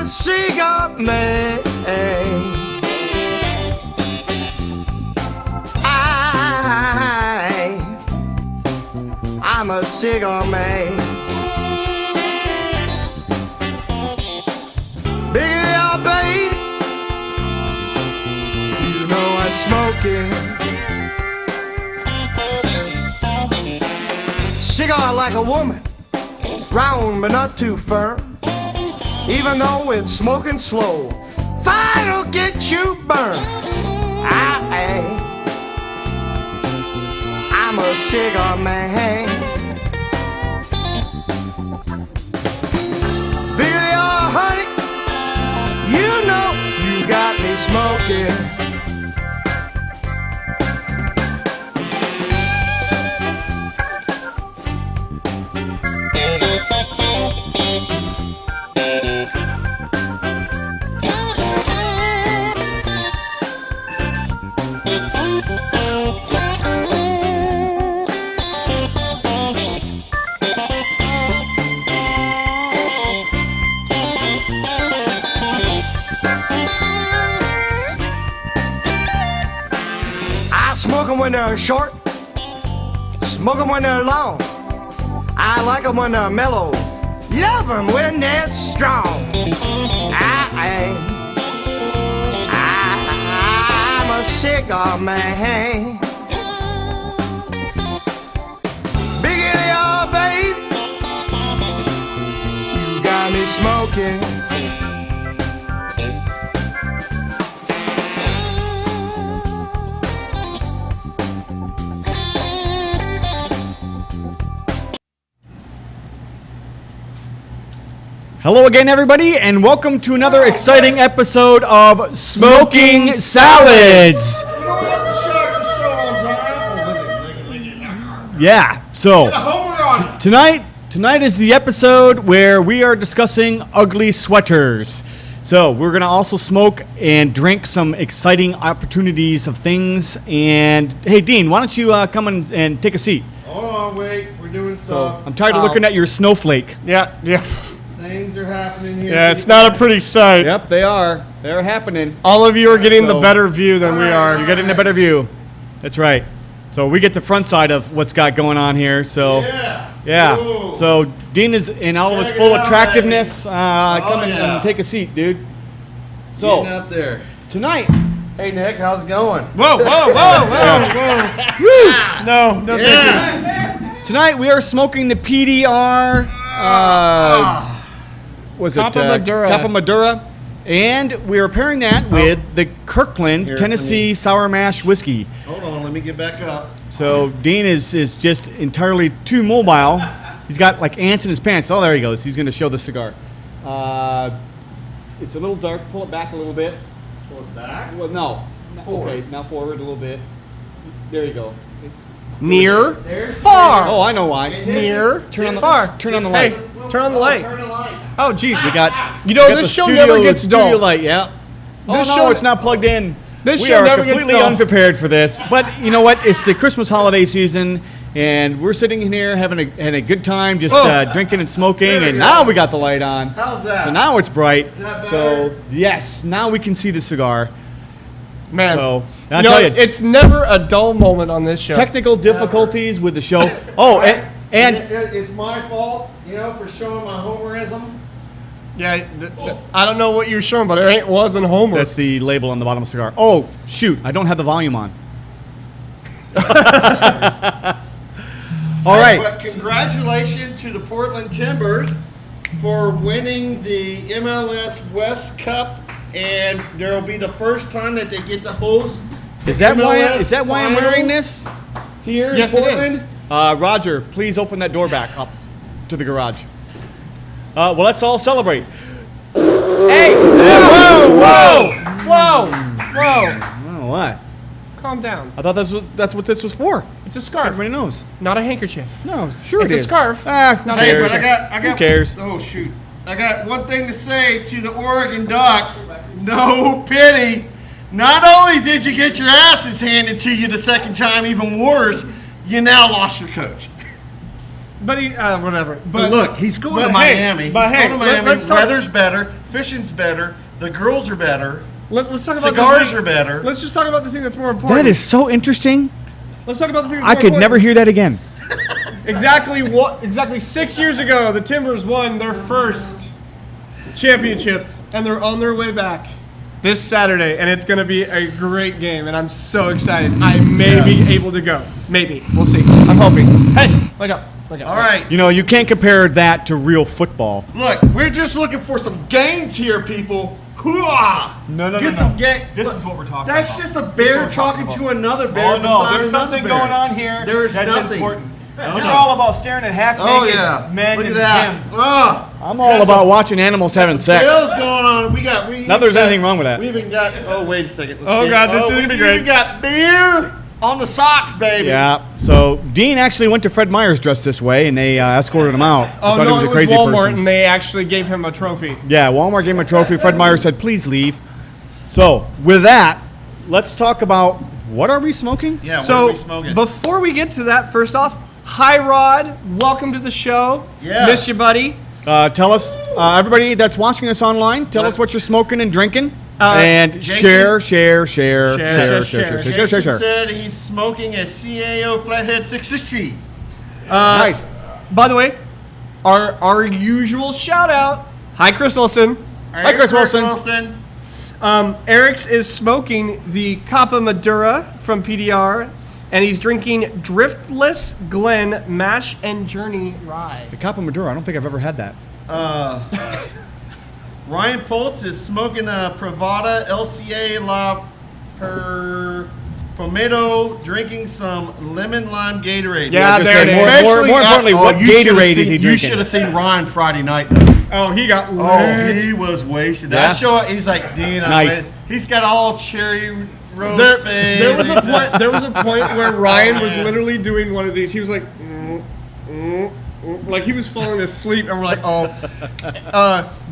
a cigar man. I'm a cigar man. Baby, oh baby, you know I'm smoking. Cigar like a woman, round but not too firm. Even though it's smoking slow, fire'll get you burned. I'm a cigar man. Baby, oh honey, you know you got me smoking. Smoke 'em when they're short, smoke 'em when they're long. I like 'em when they're mellow, love 'em when they're strong. I'm a cigar man. Biggity, oh baby, you got me smoking. Hello again, everybody, and welcome to another exciting episode of Smoking Salads. Yeah, so tonight is the episode where we are discussing ugly sweaters. So we're going to also smoke and drink some exciting opportunities of things. And hey, Dean, why don't you come and take a seat? Hold on, wait, we're doing stuff. So I'm tired of looking at your snowflake. Yeah. Things are happening here. Yeah, it's not a pretty sight. Yep, they are. They're happening. All of you are getting the better view than we are. You're getting a better view. That's right. So we get the front side of what's got going on here. So yeah. Ooh. So Dean is in all of his full attractiveness. Come and take a seat, dude. So getting out there tonight. Hey Nick, how's it going? Whoa. No, thank you. Tonight we are smoking the PDR. Capa Madura, and we are pairing that with the Kirkland Tennessee Sour Mash Whiskey. Hold on, let me get back up. So Dean is just entirely too mobile. He's got like ants in his pants. Oh, there he goes. He's going to show the cigar. It's a little dark. Pull it back a little bit. Pull it back? Well, no. Forward. Okay, now forward a little bit. There you go. Near, There's far. Oh, I know why. Near, Turn on the far. Turn on the light. Hey, turn on the light. Turn the light. Oh, geez. We got. This show never gets studio dull. light. Yeah. Oh This no, show- it's not plugged in. This we show are never gets completely dull. unprepared for this. But you know what? It's the Christmas holiday season, and we're sitting here having a good time, just drinking and smoking. And now we got the light on. How's that? So now it's bright. Is that So better? yes, now we can see the cigar. Man, So I'll tell you, it's never a dull moment on this show. technical difficulties with the show. Oh, and It's my fault, for showing my homerism. Yeah, I don't know what you're showing, but it wasn't Homer. that's the label on the bottom of the cigar. Oh shoot, I don't have the volume on. All right. But congratulations to the Portland Timbers for winning the MLS West Cup, and there will be the first time that they get to host. Is that why MLS I'm wearing this? Here Yes, in it is. Portland? Roger, please open that door back up to the garage. Well, let's all celebrate. Hey! Whoa! Oh, what? Calm down. I thought that's what this was for. It's a scarf, Everybody knows. not a handkerchief. No, sure It's it a is. scarf. Ah, Not who a cares? But I got. Who cares? Oh shoot! I got one thing to say to the Oregon Ducks. No pity. Not only did you get your asses handed to you the second time, even worse, you now lost your coach. But he, whatever. But look, he's going to Miami. He's going to Miami. Weather's better. Fishing's better. The girls are better. Let's talk about cigars are better. Let's just talk about the thing that's more important. That is so interesting. Let's talk about the thing that's I more could important. never hear that again. Exactly 6 years ago, the Timbers won their first championship, and they're on their way back this Saturday, and it's going to be a great game, and I'm so excited. I may be able to go. Maybe. We'll see. I'm hoping. Hey, wake up. All right. You know, you can't compare that to real football. Look, we're just looking for some gains here, people. Hooah! No. Get some gains. This is what we're talking That's about. just a bear talking to another bear. Oh no, beside there's another something bear. going on here. There's that's nothing. important. Oh, You're no. all about staring at half-naked men Look in at the that. gym. Oh, I'm all about watching animals having sex. What's going on? Not there's anything wrong with that. We even got. Oh, wait a second. Oh, God, this is gonna be great. We got beer on the socks, baby. Yeah. So Dean actually went to Fred Meyer's dressed this way, and they escorted him out. Oh, I thought no, he was a crazy Walmart, person. and they actually gave him a trophy. Yeah, Walmart gave him a trophy. Fred Meyer said, "Please leave." So with that, let's talk about what are we smoking? Yeah. What are So we smoking? before we get to that, first off, hi Rod, welcome to the show. Yes. Miss you, buddy. Tell us, everybody that's watching us online, tell us what you're smoking and drinking, and Jason- share. Jason said he's smoking a CAO Flathead 660. Nice. By the way, our usual shout out. Hi, Chris Wilson. Hi, Chris Wilson. Eric's is smoking the Capa Madura from PDR, and he's drinking Driftless Glen Mash and Journey Rye. The Capa Madura. I don't think I've ever had that. Ryan Poltz is smoking a Pravada LCA La Pomelo, drinking some lemon lime Gatorade. Yeah, Just there say it more- is. more importantly, what you should've Gatorade is seen- he You drinking? should have seen Ryan Friday night. Oh, he got Oh, lit. he was wasted. Yeah. That show, he's like, Dean, Nice. he's got all cherry rose face. There was a point where Ryan was literally doing one of these. He was like, like he was falling asleep, and we're like, oh.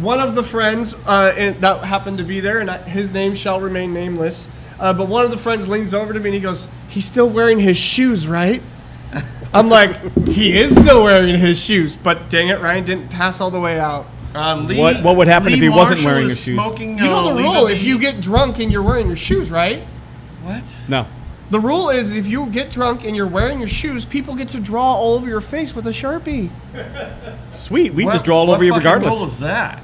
One of the friends that happened to be there, and his name shall remain nameless, but one of the friends leans over to me and he goes, "He's still wearing his shoes, right?" I'm like, he is still wearing his shoes, but dang it, Ryan didn't pass all the way out. What would happen if he wasn't wearing his shoes? Smoking, You know the rule: if Lee- you get drunk and you're wearing your shoes, right? What? No. The rule is if you get drunk and you're wearing your shoes, people get to draw all over your face with a Sharpie. Sweet. We What- just draw all what over you fucking regardless. rule is that?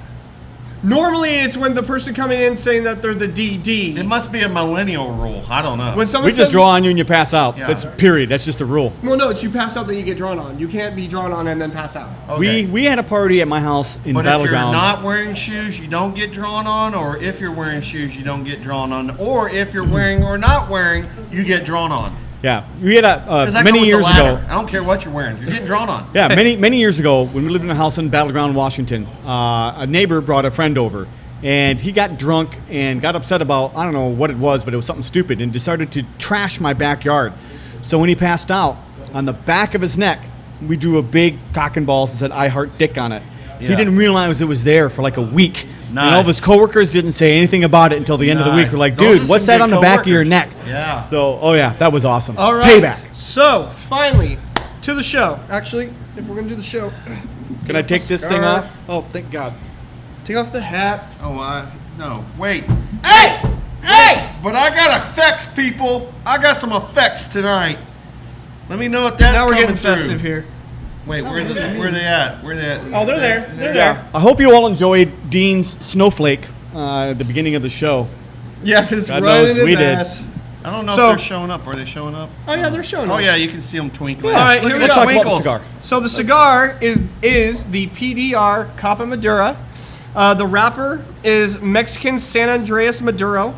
Normally, it's when the person coming in saying that they're the DD. It must be a millennial rule. I don't know. When someone We just says- draw on you and you pass out. Yeah. That's period. That's just a rule. Well, no, it's you pass out, then you get drawn on. You can't be drawn on and then pass out. Okay. We had a party at my house in But if you're Battleground. not wearing shoes, you don't get drawn on, or if you're wearing shoes, you don't get drawn on, or if you're wearing or not wearing, you get drawn on. Yeah, we had 'Cause I go many with the years ladder. ago. I don't care what you're wearing, you're getting drawn on. Yeah, many years ago when we lived in a house in Battleground, Washington, a neighbor brought a friend over, and he got drunk and got upset about, I don't know what it was, but it was something stupid, and decided to trash my backyard. So when he passed out, on the back of his neck, we drew a big cock and balls and said, "I heart dick" on it. He Yeah. didn't realize it was there for like a week. And all of Nice. his coworkers didn't say anything about it until the end of the week. Nice. We're like, Those dude, are what's some that good on the back of your coworkers. neck? Yeah. So, oh yeah, that was awesome. All right. Payback. So, finally, to the show. Actually, if we're going to do the show, Can I take this thing scarf. off? Oh, thank God. take off the hat. Oh, no, wait. Hey! Hey! But I got effects, people. I got some effects tonight. Let me know if that's Now we're coming getting through. festive here. Wait, where they at? Where they at? Oh, they're there. They're Yeah. there. I hope you all enjoyed Dean's snowflake at the beginning of the show. Yeah, because it's God right knows in his we did. ass. I don't know So- if they're showing up. Are they showing up? Oh, yeah, they're showing Oh up. yeah, you can see them twinkling. All right, here we Let's go. talk about the Twinkles. cigar. So the cigar is the PDR Capa Madura. The wrapper is Mexican San Andreas Maduro.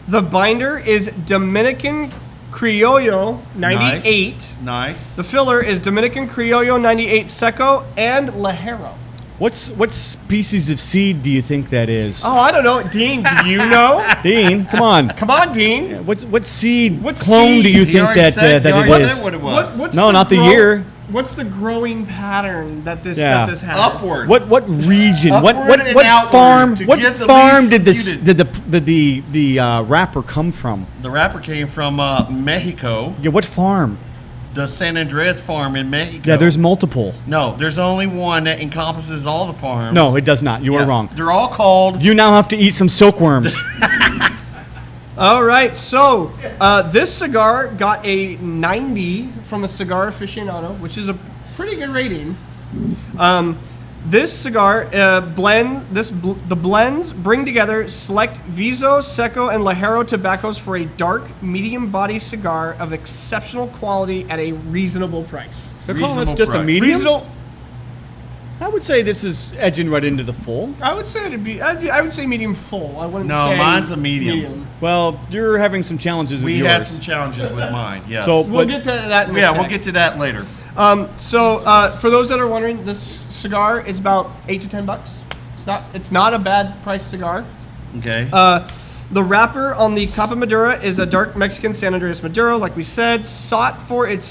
The binder is Dominican Criollo 98. Nice. The filler is Dominican Criollo 98 Seco and Lajero. What species of seed do you think that is? Oh, I don't know. Dean, do you know? Dean, come on. Come on, Dean. What seed What clone seed? do you He think already that said- he that already it said is? what it was. What's No, not the year. What's the growing pattern that this Yeah. that this has? Upward. What region? Upward What and what outward farm? to What get the farm least did this muted. did the wrapper come from? The rapper came from Mexico. Yeah, what farm? the San Andreas farm in Mexico. Yeah, there's multiple. No, there's only one that encompasses all the farms. No, it does not. You are Yeah, wrong. They're all called. You now have to eat some silkworms. All right, so this cigar got a 90 from a cigar aficionado, which is a pretty good rating. This cigar the blends bring together select Viso, Seco, and Ligero tobaccos for a dark, medium body cigar of exceptional quality at a reasonable price. They're calling this Reasonable just a price. medium? Reasonable. I would say this is edging right into the full. I would say I would say medium full. I wouldn't No, say mine's a medium. Well, you're having some challenges with We yours. had some challenges with mine. Yes. So- We'll get to that in a yeah, sec. we'll get to that later. For those that are wondering, this cigar is about $8 to $10. It's not a bad price cigar. Okay. The wrapper on the Capa Madura is a dark Mexican San Andreas Maduro, like we said, sought for its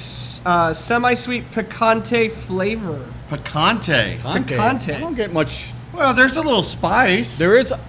semi-sweet picante flavor. Picante. Picante. I don't get much. Well, there's a little spice. There is a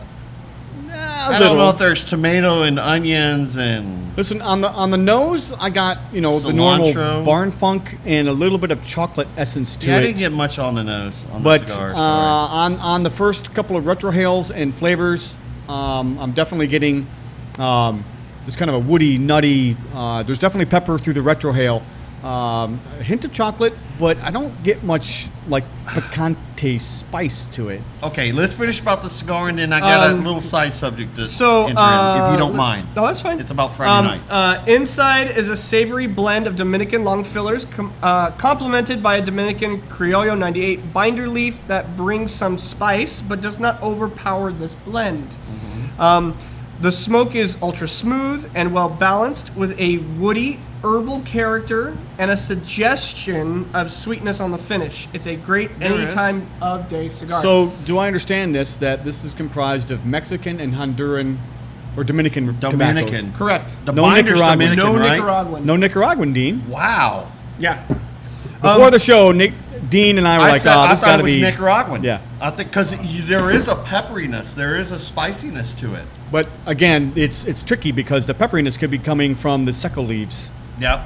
I little. don't know if there's tomato and onions and. Listen, on the nose, I got the normal Cilantro. barn funk and a little bit of chocolate essence to Yeah, I it. didn't get much on the nose on But the cigar. on the first couple of retrohales and flavors, I'm definitely getting this kind of a woody, nutty. There's definitely pepper through the retrohale. A hint of chocolate, but I don't get much like picante spice to it. Okay, let's finish about the cigar, and then I got a little side subject to enter in, if you don't mind. No, that's fine. It's about Friday night. Inside is a savory blend of Dominican long fillers, complemented by a Dominican Criollo 98 binder leaf that brings some spice, but does not overpower this blend. The smoke is ultra smooth and well balanced, with a woody, herbal character and a suggestion of sweetness on the finish. It's a great any time of day cigar. So, do I understand that this is comprised of Mexican and Honduran or Dominican Dominican. tobaccos? correct. The No binder's Nicaraguan. Dominican, No right? Nicaraguan. No Nicaraguan, Dean. Wow. Yeah. Before the show, Dean and I were like, said, "Oh, this I got thought to it was be Nicaraguan. Yeah. I think because there is a pepperiness, there is a spiciness to it. But again, it's tricky because the pepperiness could be coming from the seco leaves. Yep.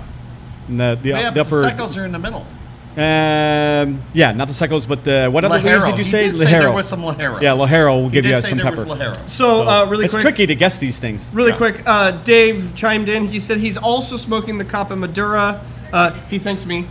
And the Yeah, but upper. the secos are in the middle. Yeah, not the secos, but the what other leaves did you say? He did say there was some Ligero. Yeah, Ligero will He give did you say some there pepper. was Ligero. So, really it's quick. tricky to guess these things. Really Yeah. quick, Dave chimed in. He said he's also smoking the Capa Madura. He thanked me.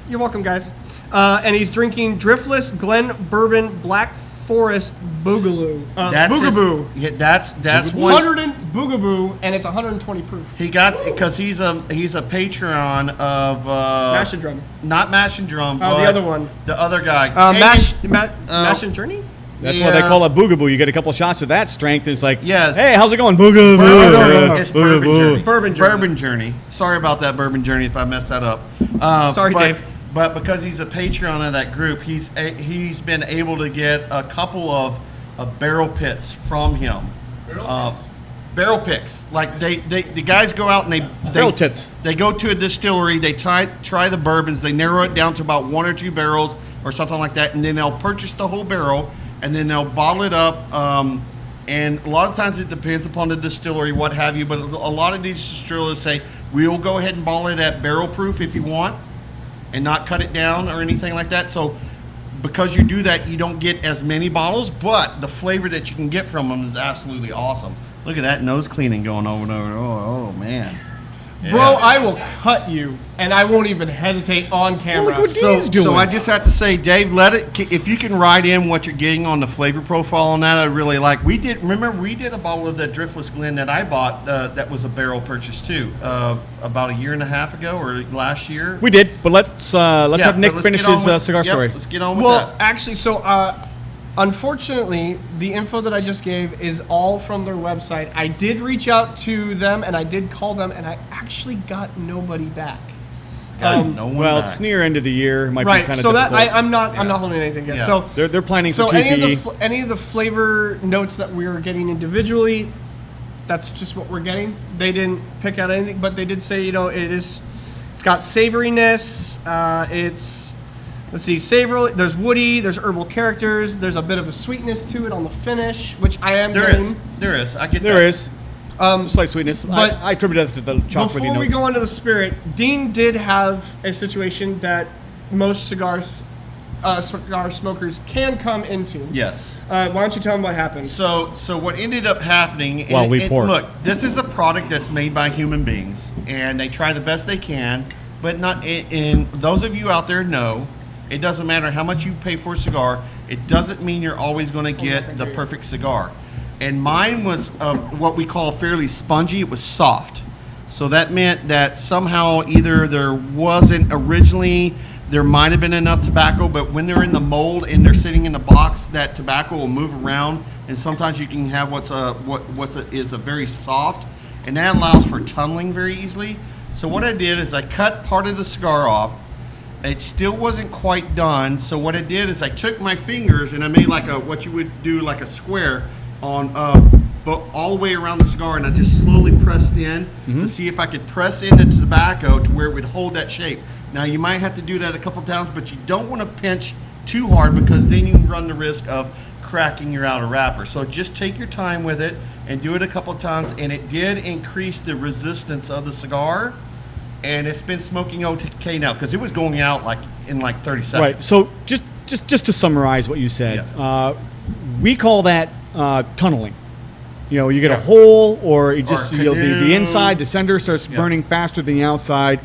You're welcome, guys. And he's drinking Driftless Glen Bourbon Black Forest Boogaloo. Boogaboo. Yeah, that's one. 100 and Boogaboo, and it's 120 proof. He got because he's a patron of Mash and Drum. not Mash and Drum. Oh, the but other one. The other guy. Mash and Journey? That's why they Yeah. call it boogaboo. You get a couple shots of that strength, and it's like, Yes. hey, how's it going, boogaboo? It's Bourbon Journey. Bourbon Journey. Bourbon Journey. Sorry about that, Bourbon Journey, if I messed that up. Sorry, but, Dave. But because he's a patron of that group, he's been able to get a couple of barrel pits from him. Barrel picks. Like the guys go out and they Barrel tits. They go to a distillery. They try the bourbons. They narrow it down to about 1 or 2 barrels or something like that, and then they'll purchase the whole barrel and then they'll bottle it up. And a lot of times it depends upon the distillery, what have you. But a lot of these distillers say we'll go ahead and bottle it at barrel proof if you want, and not cut it down or anything like that. So because you do that, you don't get as many bottles, but the flavor that you can get from them is absolutely awesome. Look at that nose cleaning going over and over. Oh man. Bro, Yeah. I will cut you, and I won't even hesitate on camera. look what Dean's doing. So I just have to say, Dave, if you can write in what you're getting on the flavor profile on that, I really like. We did a bottle of that Driftless Glen that I bought that was a barrel purchase too, about a year and a half ago or last year. We did, but let's have Nick let's finish get on his with- cigar yep, story. Let's get on with Well, that. actually, unfortunately, the info that I just gave is all from their website. I did reach out to them, and I did call them, and I actually got nobody back. No one Well, back. it's near end of the year. It might be Right, kind of so that difficult. I'm not holding anything yet. Yeah. So They're planning for so TPE. any of the flavor notes that we were getting individually, that's just what we're getting. They didn't pick out anything, but they did say it's got savoriness. Let's see, savory. There's woody. There's herbal characters. There's a bit of a sweetness to it on the finish, which I am There getting. is. There is. I get that. There is. Slight sweetness. but I attribute that to the chocolatey Before we notes. go into the spirit, Dean did have a situation that most cigar smokers can come into. Yes. Why don't you tell them what happened? So what ended up happening? While we pour. Look, this is a product that's made by human beings, and they try the best they can. But not. And those of you out there know, it doesn't matter how much you pay for a cigar. It doesn't mean you're always going to get the perfect cigar. And mine was what we call fairly spongy. It was soft. So that meant that somehow either there wasn't originally. There might have been enough tobacco, but when they're in the mold and they're sitting in the box, that tobacco will move around, and sometimes you can have what's a very soft, and that allows for tunneling very easily. So what I did is I cut part of the cigar off. It still wasn't quite done, so what I did is I took my fingers and I made like what you would do like a square on all the way around the cigar, and I just slowly pressed in to see if I could press in the tobacco to where it would hold that shape. Now you might have to do that a couple times, but you don't want to pinch too hard because then you run the risk of cracking your outer wrapper. So just take your time with it and do it a couple times, and it did increase the resistance of the cigar, and it's been smoking okay now because it was going out in 30 seconds. Right. So just to summarize what you said, we call that tunneling. You get a hole, or you just the inside, the center starts burning faster than the outside.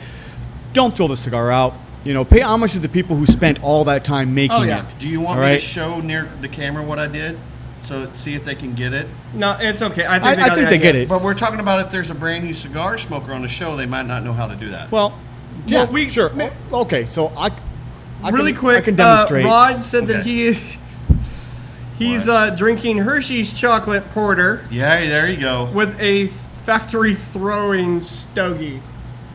Don't throw the cigar out. Pay homage to the people who spent all that time making it. Do you want me to show near the camera what I did? So see if they can get it. No, it's okay. I think they get it. But we're talking about if there's a brand new cigar smoker on the show, they might not know how to do that. Well, yeah, sure. Okay, so I really can, quick. I can demonstrate. Rod said that he's drinking Hershey's chocolate porter. Yeah, there you go. With a factory throwing stogie.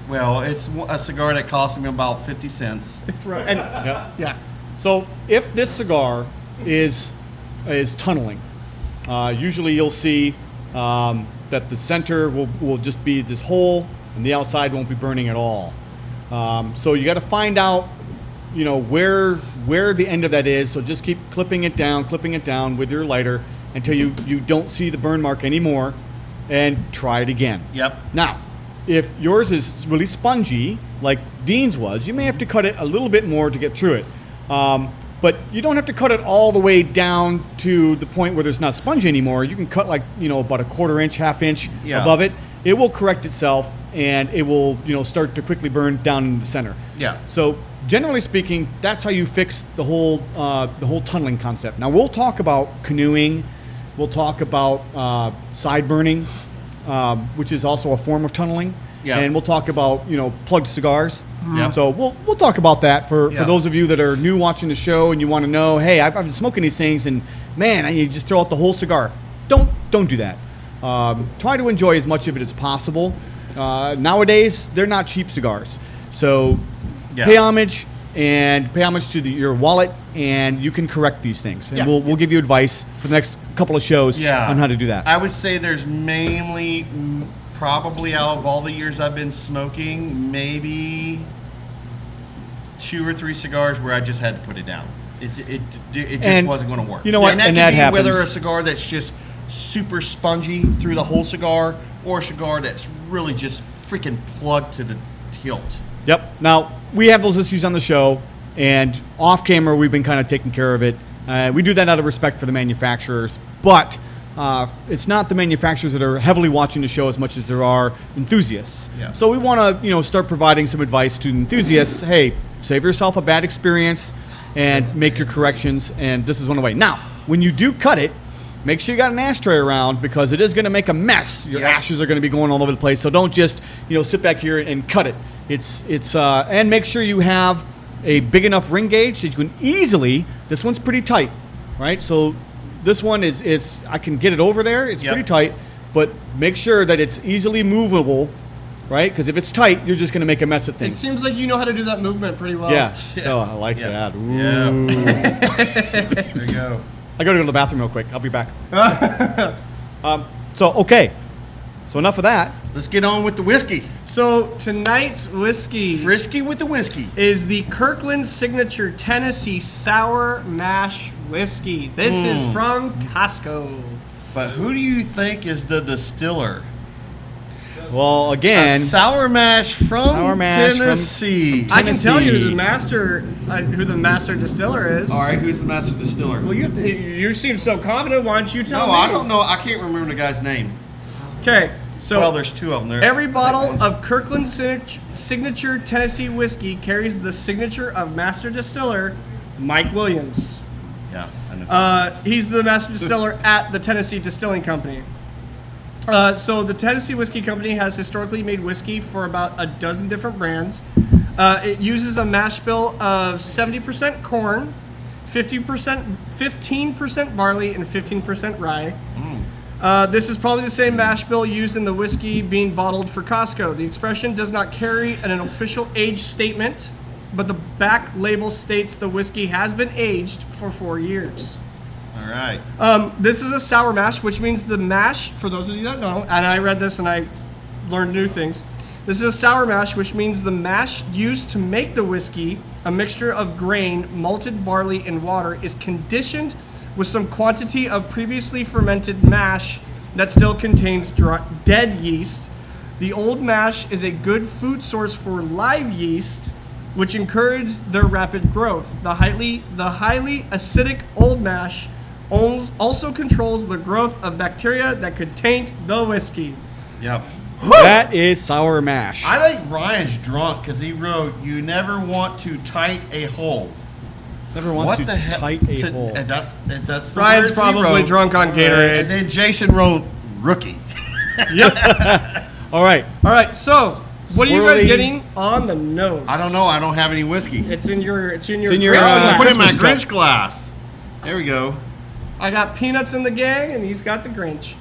Well, it's a cigar that cost me about 50 cents. So if this cigar is tunneling, usually you'll see that the center will just be this hole, and the outside won't be burning at all. So you got to find out, where the end of that is. So just keep clipping it down with your lighter until you don't see the burn mark anymore, and try it again. Yep. Now, if yours is really spongy, like Dean's was, you may have to cut it a little bit more to get through it. But you don't have to cut it all the way down to the point where there's not spongy anymore. You can cut about a quarter inch, half inch above it. It will correct itself, and it will start to quickly burn down in the center. Yeah. So generally speaking, that's how you fix the whole tunneling concept. Now we'll talk about canoeing. We'll talk about side burning, which is also a form of tunneling. Yeah. And we'll talk about plugged cigars. Yeah. So we'll talk about that for those of you that are new watching the show and you want to know, hey, I've been smoking these things, and man, you just throw out the whole cigar. Don't do that. Try to enjoy as much of it as possible. Nowadays, they're not cheap cigars, so pay homage to your wallet, and you can correct these things. And we'll give you advice for the next couple of shows on how to do that. I would say there's mainly, probably out of all the years I've been smoking, maybe 2 or 3 cigars where I just had to put it down. It just wasn't going to work. You know what? And that can be happens. whether a cigar that's just super spongy through the whole cigar, or a cigar that's really just freaking plugged to the hilt. Yep. Now, we have those issues on the show, and off camera, we've been kind of taking care of it. We do that out of respect for the manufacturers, but it's not the manufacturers that are heavily watching the show as much as there are enthusiasts. Yeah. So we want to, start providing some advice to enthusiasts. Hey, save yourself a bad experience and make your corrections, and this is one way. Now, when you do cut it, make sure you got an ashtray around, because it is going to make a mess. Your ashes are going to be going all over the place. So don't just, sit back here and cut it. And make sure you have a big enough ring gauge that you can easily. This one's pretty tight, right? So this one is I can get it over there. It's pretty tight, but make sure that it's easily movable, right? Because if it's tight, you're just going to make a mess of things. It seems like you know how to do that movement pretty well. Yeah. So I like that. Ooh. Yeah. There you go. I got to go to the bathroom real quick. I'll be back. Okay. So enough of that. Let's get on with the whiskey. So tonight's whiskey, Frisky with the whiskey, is the Kirkland Signature Tennessee Sour Mash Whiskey. This is from Costco. But who do you think is the distiller? Well, A again, sour mash from Sour mash from Tennessee. I can tell you Tennessee. who the master distiller is. All right, who's the master distiller? Well, you seem so confident. Why don't you tell No, me? I don't know. I can't remember the guy's name. Okay, so Well, there's two of them there. every bottle of Kirkland signature Tennessee whiskey carries the signature of master distiller Mike Williams. Yeah, I know. He's the master distiller at the Tennessee Distilling Company. So the Tennessee Whiskey Company has historically made whiskey for about a dozen different brands. It uses a mash bill of 70% corn, 15% barley, and 15% rye. This is probably the same mash bill used in the whiskey being bottled for Costco. The expression does not carry an official age statement, but the back label states the whiskey has been aged for 4 years. All right. This is a sour mash, which means the mash, for those of you that know, and I read this and I learned new things. This is a sour mash, which means the mash used to make the whiskey, a mixture of grain, malted barley, and water, is conditioned with some quantity of previously fermented mash that still contains dead yeast. The old mash is a good food source for live yeast, which encourages their rapid growth. The highly acidic old mash also controls the growth of bacteria that could taint the whiskey. Yep. that is sour mash. I think Ryan's drunk because he wrote, "You never want to tight a hole." Never want What to the heck? tight a hole. And that's the Ryan's words he probably wrote. drunk on Gatorade. And then Jason wrote, "Rookie." All right. All right, so what are you guys Swirly. getting on the nose? I don't know. I don't have any whiskey. It's in your in your, Grinch Oh, glass. put it in my Christmas Grinch glass. There we go. I got Peanuts in the gang, and he's got the Grinch.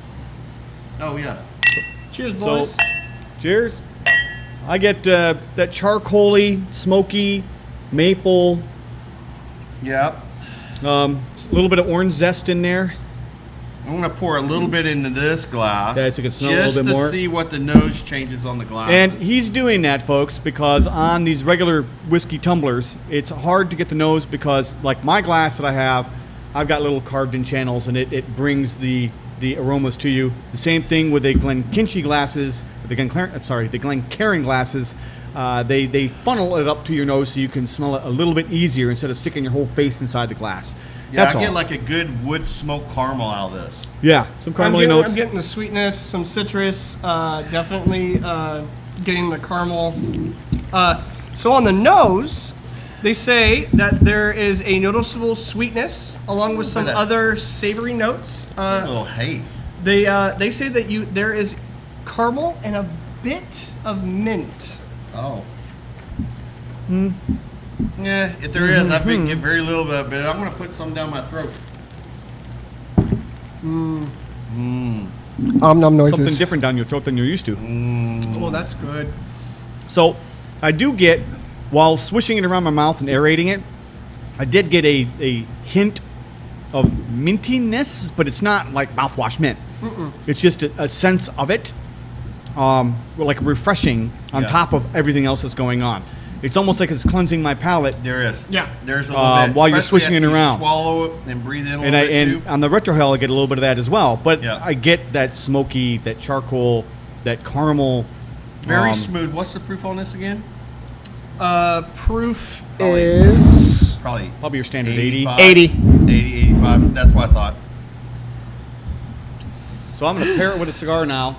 Oh yeah. Cheers, So, boys. cheers. I get that charcoaly, smoky, maple, Yeah. a little bit of orange zest in there. I'm gonna pour a little bit into this glass. Yeah, so you can smell a little just bit to more. see what the nose changes on the glass. And he's doing that, folks, because on these regular whiskey tumblers, it's hard to get the nose because, like my glass that I have, I've got little carved-in channels, and it brings the aromas to you. The same thing with the Glencairn glasses, the Glencairn glasses. They funnel it up to your nose so you can smell it a little bit easier instead of sticking your whole face inside the glass. yeah, That's I get all. like a good wood smoke caramel out of this. Yeah, some caramely notes. I'm getting the sweetness, some citrus, definitely getting the caramel. So on the nose, they say that there is a noticeable sweetness along with some Bit of- other savory notes. A little hate. They say that there is caramel and a bit of mint. Oh. Yeah, if there is, I think get very little bit, but I'm gonna put some down my throat. Nom noises. Something different down your throat than you're used to. Oh, that's good. So I do get, while swishing it around my mouth and aerating it, I did get a hint of mintiness, but it's not like mouthwash mint. It's just a sense of it, like refreshing on Yeah. top of everything else that's going on. It's almost like it's cleansing my palate. There is. Yeah. There's a little bit. While you're especially swishing it after you around. Swallow it and breathe in a little And bit too. on the retrohale, I get a little bit of that as well. But Yeah. I get that smoky, that charcoal, that caramel. Very smooth. What's the proof on this again? Proof Probably- is Probably Probably your standard 80. 85. 80. 80, 85. That's what I thought. So I'm going to pair it with a cigar now.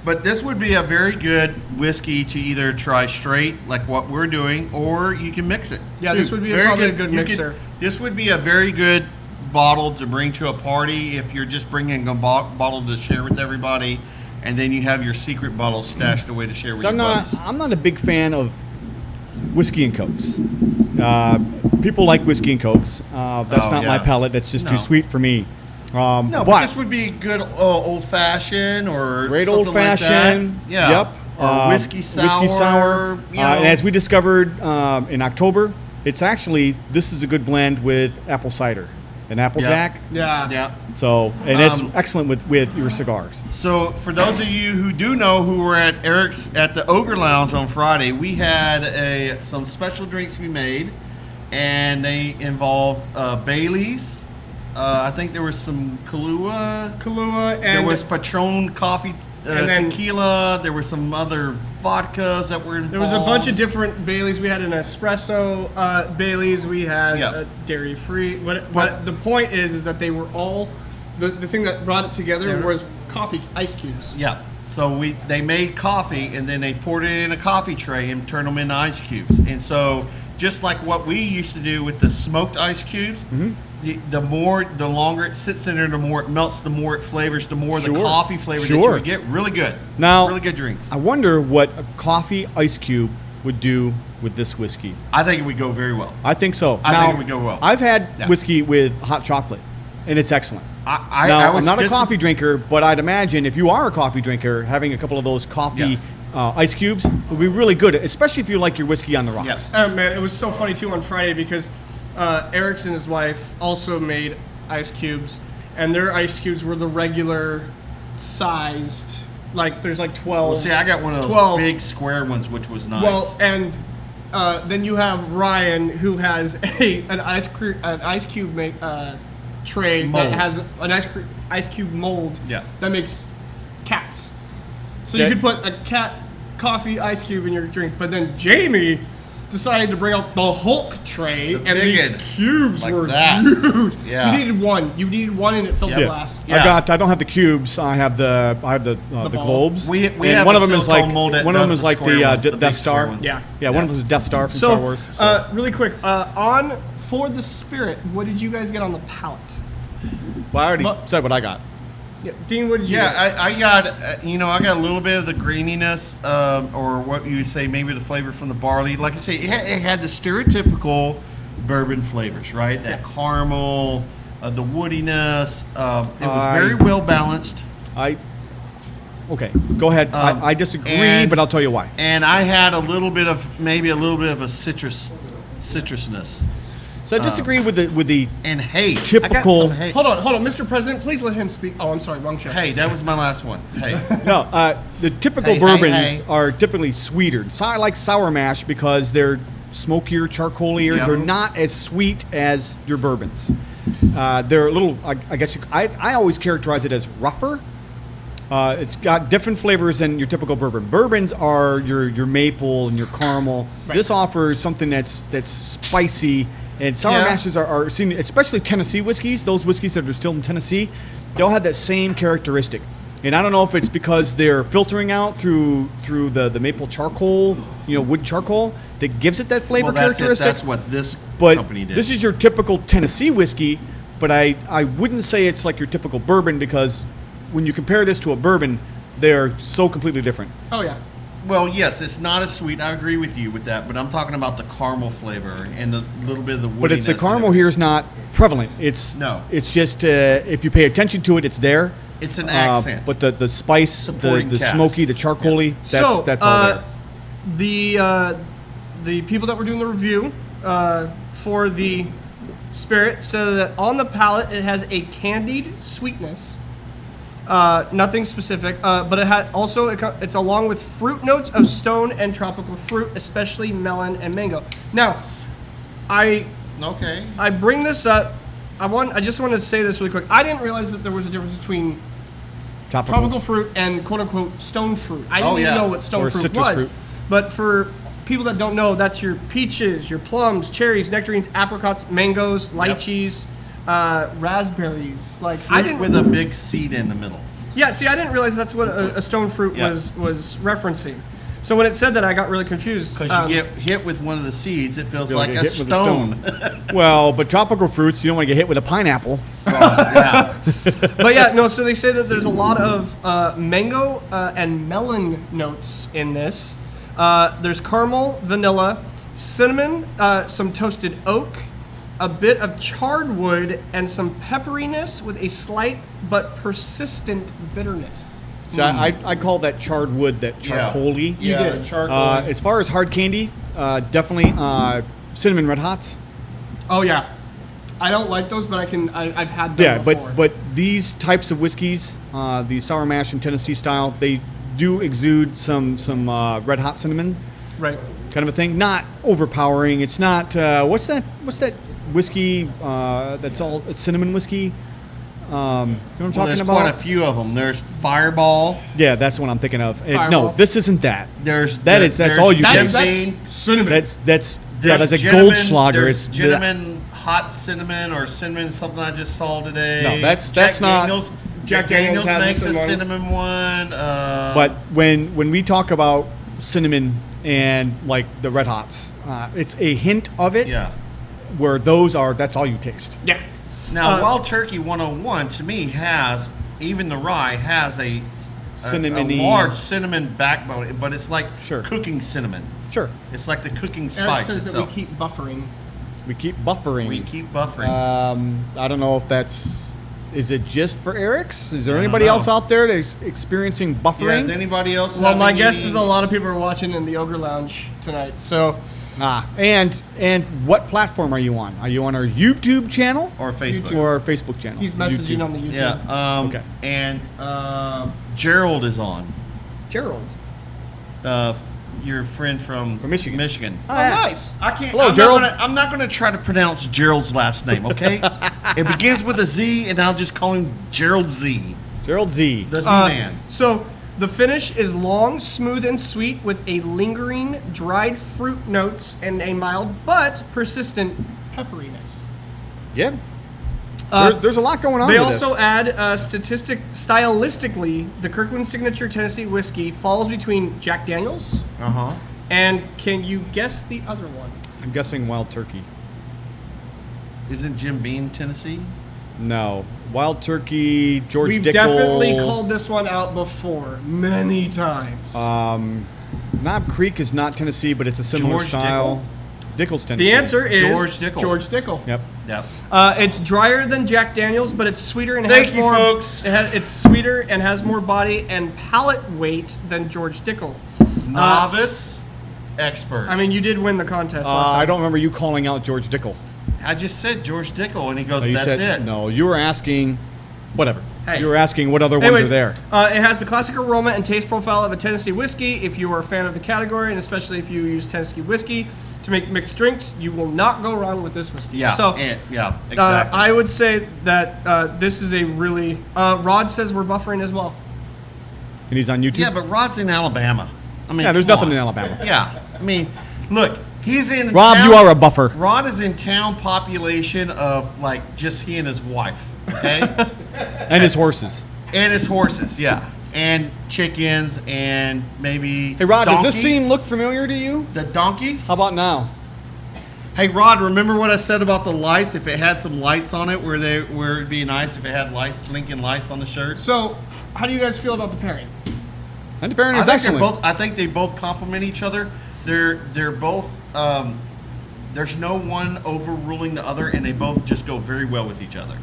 But this would be a very good whiskey to either try straight, like what we're doing, or you can mix it. Yeah, this would be very probably a good You could- mixer. This would be a very good bottle to bring to a party if you're just bringing a bottle to share with everybody, and then you have your secret bottle stashed away to share with So your buddies. I'm not a big fan of whiskey and cokes. People like whiskey and cokes. That's Oh, not my yeah. palate. That's just No. too sweet for me. No, but this would be good old fashioned or great something old fashioned. Like that. Yeah. Yep. Or whiskey sour. Whiskey sour. You know. And as we discovered in October, this is a good blend with apple cider and applejack. yeah. yeah. So, and it's Um, excellent with your cigars. So for those of you who do know who were at Eric's at the Ogre Lounge on Friday, we had some special drinks we made, and they involved Bailey's. I think there was some Kahlua. Kahlua There and was Patron coffee and then tequila. There were some other vodkas that were involved. There was a bunch of different Baileys. We had an espresso Baileys. We had Yeah. dairy free. What the point is that they were all the thing that brought it together was coffee ice cubes. Yeah. So they made coffee and then they poured it in a coffee tray and turned them into ice cubes. And so just like what we used to do with the smoked ice cubes, the longer it sits in there, the more it melts, the more it flavors, the more the coffee flavor that you would get. Really good. Now, really good drinks. I wonder what a coffee ice cube would do with this whiskey. I think it would go very well. I think so. I think it would go well. I've had whiskey with hot chocolate, and it's excellent. I'm not a coffee drinker, but I'd imagine if you are a coffee drinker, having a couple of those coffee ice cubes would be really good, especially if you like your whiskey on the rocks. Yes. Man, it was so funny too on Friday because Eric's and his wife also made ice cubes, and their ice cubes were the regular sized. Like there's like 12. Well, see, I got one of those big square ones, which was nice. Well, and then you have Ryan, who has an ice cube tray that has an ice cube mold that makes cats. So you could put a cat coffee ice cube in your drink. But then Jamie decided to bring out the Hulk tray, and these cubes were huge. Yeah. You needed one, and it filled the glass. Yeah. I don't have the cubes. I have the globes. We and have one of them is like the Death Star. Ones. Yeah, one of them is Death Star from Star Wars. Really quick, for the spirit, what did you guys get on the palate? Well, I already said what I got. Yeah, Dean, what did you get? I got I got a little bit of the graininess, or what you would say, maybe the flavor from the barley. Like I say, it had the stereotypical bourbon flavors, right? That caramel, the woodiness. It was very well balanced. Okay, go ahead. I disagree, but I'll tell you why. And I had a little bit of a citrusness. So I disagree with the and hay. Typical. Hold on, Mr. President, please let him speak. Oh, I'm sorry, wrong show. Hey, that was my last one. Hey. No, the typical bourbons are typically sweeter. So I like sour mash because they're smokier, charcoalier. They're not as sweet as your bourbons. They're a little. I guess I always characterize it as rougher. It's got different flavors than your typical bourbon. Bourbons are your maple and your caramel. Right. This offers something that's spicy. And sour mashes are seen, especially Tennessee whiskeys, those whiskeys that are distilled in Tennessee, they all have that same characteristic. And I don't know if it's because they're filtering out through the maple charcoal, wood charcoal, that gives it that flavor characteristic. That's what this company did. This is your typical Tennessee whiskey, but I wouldn't say it's like your typical bourbon because when you compare this to a bourbon, they're so completely different. Oh, yeah. Well, yes, it's not as sweet. I agree with you with that, but I'm talking about the caramel flavor and a little bit of the woodiness. But it's the caramel here is not prevalent. It's just if you pay attention to it, it's there. It's an accent. But the spice, the smoky, the charcoaly, that's all there. The people that were doing the review for the spirit said that on the palate it has a candied sweetness. Nothing specific, but it had it's along with fruit notes of stone and tropical fruit, especially melon and mango. Now, I bring this up. I just want to say this really quick. I didn't realize that there was a difference between tropical fruit and quote unquote stone fruit. I didn't even know what stone fruit was. Fruit. But for people that don't know, that's your peaches, your plums, cherries, nectarines, apricots, mangoes, lychees. Raspberries, fruit with a big seed in the middle. Yeah, see, I didn't realize that's what a stone fruit was referencing. So when it said that, I got really confused. Because you get hit with one of the seeds, it feels like a stone. Well, but tropical fruits, you don't want to get hit with a pineapple. But yeah, no. So they say that there's a lot of mango and melon notes in this. There's caramel, vanilla, cinnamon, some toasted oak, a bit of charred wood, and some pepperiness with a slight but persistent bitterness. So I call that charred wood, that charcoal-y. You did. Charcoal. As far as hard candy, definitely cinnamon Red Hots. Oh, yeah. I don't like those, but I've had them before. but these types of whiskeys, the sour mash and Tennessee style, they do exude some Red Hot cinnamon. Right. Kind of a thing. Not overpowering. It's not, what's that whiskey it's cinnamon whiskey? You know what I'm Well, talking there's about? quite a few of them. There's Fireball. Yeah, that's the one I'm thinking of. No, Fireball. this isn't that. There's That's all you That's taste. cinnamon. That's There's that's a cinnamon, Goldschlager. There's It's cinnamon, hot cinnamon, or cinnamon something I just saw today. No, that's Jack not- Daniels, Jack Daniels has makes a a cinnamon. cinnamon one. But when we talk about cinnamon and like the Red Hots, it's a hint of it. yeah. Where those are, that's all you taste. Yeah. Now, Wild Turkey 101 to me has, even the rye has a Cinnamony. large cinnamon backbone, but it's like Sure. cooking cinnamon. Sure. It's like the cooking Eric spice says that itself. we keep buffering. We keep buffering. We keep buffering. I don't know if that's. Is it just for Eric's? Is there I don't anybody know. else out there that's experiencing yeah, buffering? is anybody else? Well, my having guess any- is a lot of people are watching in the Ogre Lounge tonight. So, And what platform are you on? Are you on our YouTube channel or Facebook. or our Facebook channel? he's messaging YouTube. on the YouTube. Yeah. Okay. And Gerald is on. Gerald. Your friend from Michigan. Michigan. Oh, nice. I can't. Hello, Gerald. I'm not gonna try to pronounce Gerald's last name. Okay. It begins with a Z, and I'll just call him Gerald Z. Gerald Z. The Z man. So the finish is long, smooth, and sweet with a lingering dried fruit notes and a mild but persistent pepperiness. Yeah. Uh, There's a lot going on. They with also this. add stylistically, the Kirkland Signature Tennessee Whiskey falls between Jack Daniels Uh huh. and can you guess the other one? I'm guessing Wild Turkey. Isn't Jim Beam Tennessee? No. Wild Turkey, George We've Dickel. definitely called this one out before, many times. Knob Creek is not Tennessee, but it's a similar George style. Dickel's Tennessee. the answer is George Dickel. George Dickel. Yep. Yep. It's drier than Jack Daniels, but it's sweeter and Thank has you, more. folks. It's sweeter and has more body and palate weight than George Dickel. Novice, expert. I mean, you did win the contest last time. I don't remember you calling out George Dickel. I just said George Dickel, and he goes, No, you "That's said it." no. You were asking, whatever. Hey. You were asking what other Anyways, ones are there. It has the classic aroma and taste profile of a Tennessee whiskey. If you are a fan of the category, and especially if you use Tennessee whiskey to make mixed drinks, you will not go wrong with this whiskey. Yeah. So, yeah. Exactly. I would say that this is a really. Rod says we're buffering as well. And he's on YouTube. yeah, but Rod's in Alabama. I mean, Yeah, there's come nothing on. in Alabama. Yeah. I mean, look, he's in. Rob, town- you are a buffer. Rod is in town population of like just he and his wife, okay, And his horses. and his horses, yeah, and chickens and maybe. Hey, Rod, does this donkey. scene look familiar to you? The donkey? How about now? Hey, Rod, remember what I said about the lights? If it had some lights on it, where it'd be nice if it had lights, blinking lights on the shirt. So, how do you guys feel about the pairing? And the Baron is I think excellent. they're both. I think they both complement each other. They're both. There's no one overruling the other, and they both just go very well with each other.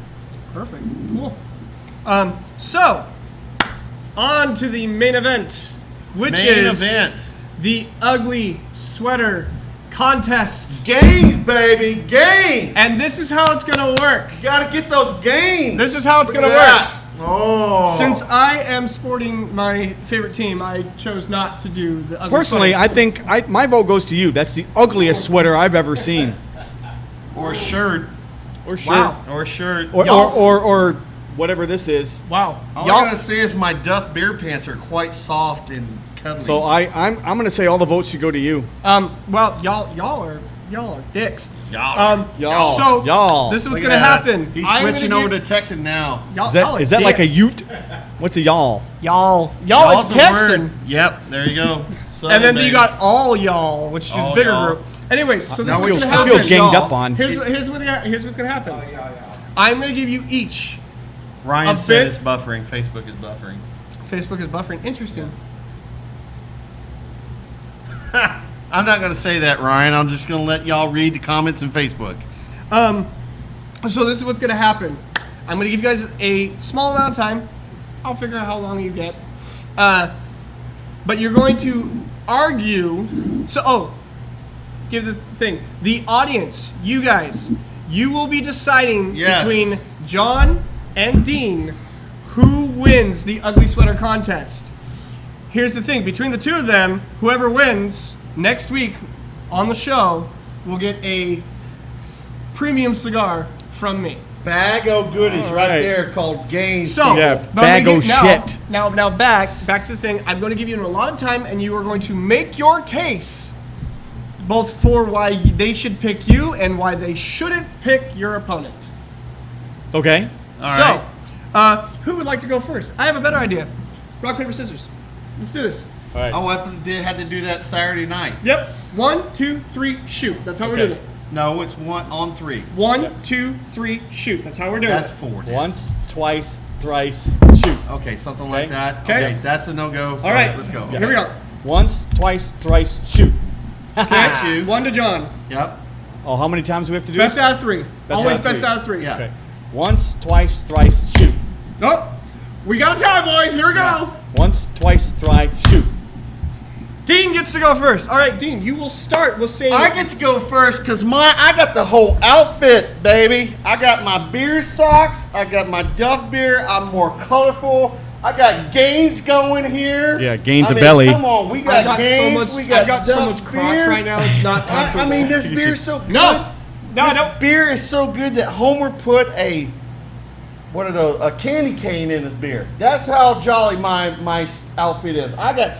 Perfect. Cool. So, on to the main event, which Main is event. the ugly sweater contest. Gains, baby, gains. And this is how it's gonna work. You gotta get those gains. This is how it's Look gonna at work. that. Oh. Since I am sporting my favorite team, I chose not to do the ugly Personally, sweater. I think my vote goes to you. That's the ugliest sweater I've ever seen. or shirt, Or shirt. Wow. or shirt. Or whatever this is. Wow. All Y'all- I gotta say is my Duff beer pants are quite soft and cuddly. So I'm gonna say all the votes should go to you. Well, y'all are dicks. Y'all. Y'all. So Y'all. this is what's Look gonna at that. happen. He's I'm switching gonna over give- to Texan now. Y'all, Is y'all that are is that like a dicks. ute? What's a y'all? Y'all, Y'all's it's the word. Texan. Yep, there you go. And then Southern, you got all y'all, which is All bigger y'all. group. Anyways, so this Now is we what's feel- gonna I happen. feel ganged y'all. up on. Here's what's gonna happen. I'm gonna give you each. Ryan a said bit- it's buffering. Facebook is buffering. Facebook is buffering. Interesting. I'm not going to say that, Ryan. I'm just going to let y'all read the comments in Facebook. So this is what's gonna happen. I'm gonna give you guys a small amount of time. I'll figure out how long you get. But you're going to argue. So, give the thing. The audience, you guys, you will be deciding Yes. between John and Dean who wins the ugly sweater contest. Here's the thing. Between the two of them, whoever wins next week on the show will get a premium cigar from me. bag of goodies All right right. there called gains. So, Yeah, but I'm bag gonna of get- shit. Now back to the thing. I'm going to give you a lot of time, and you are going to make your case, both for why they should pick you and why they shouldn't pick your opponent. Okay. All so, right. Who would like to go first? I have a better idea. Rock, paper, scissors. Let's do this. All right. Oh, I had to do that Saturday night. Yep. 1, 2, 3, shoot. That's how we're Okay. doing it. No, it's 1 on 3. 1, 2, 3, shoot. That's how we're doing That's it. 4. Once, twice, thrice, shoot. Okay, something like Okay. that. Okay. That's a no-go. So All right. let's go. Here we go. Once, twice, thrice, shoot. Catch you. 1 to John. Yep. Oh, how many times do we have to do Best this? out of 3. Best Always out of best 3. out of 3. Yeah. Okay. Once, twice, thrice, shoot. Oh, we got a tie, boys. Here we go. Once, twice, thrice, shoot. Dean gets to go first. All right, Dean, you will start. We'll say. I get to go first because I got the whole outfit, baby. I got my beer socks. I got my Duff beer. I'm more colorful. I got gains going here. Yeah, gains I of mean, belly. Come on, we got, I've got gains. so much. we got I've got so Duff much crotch beer. right now. It's not comfortable. I mean, this beer's so good. No, This no. beer is so good that Homer put a candy cane in his beer. That's how jolly my outfit is. I got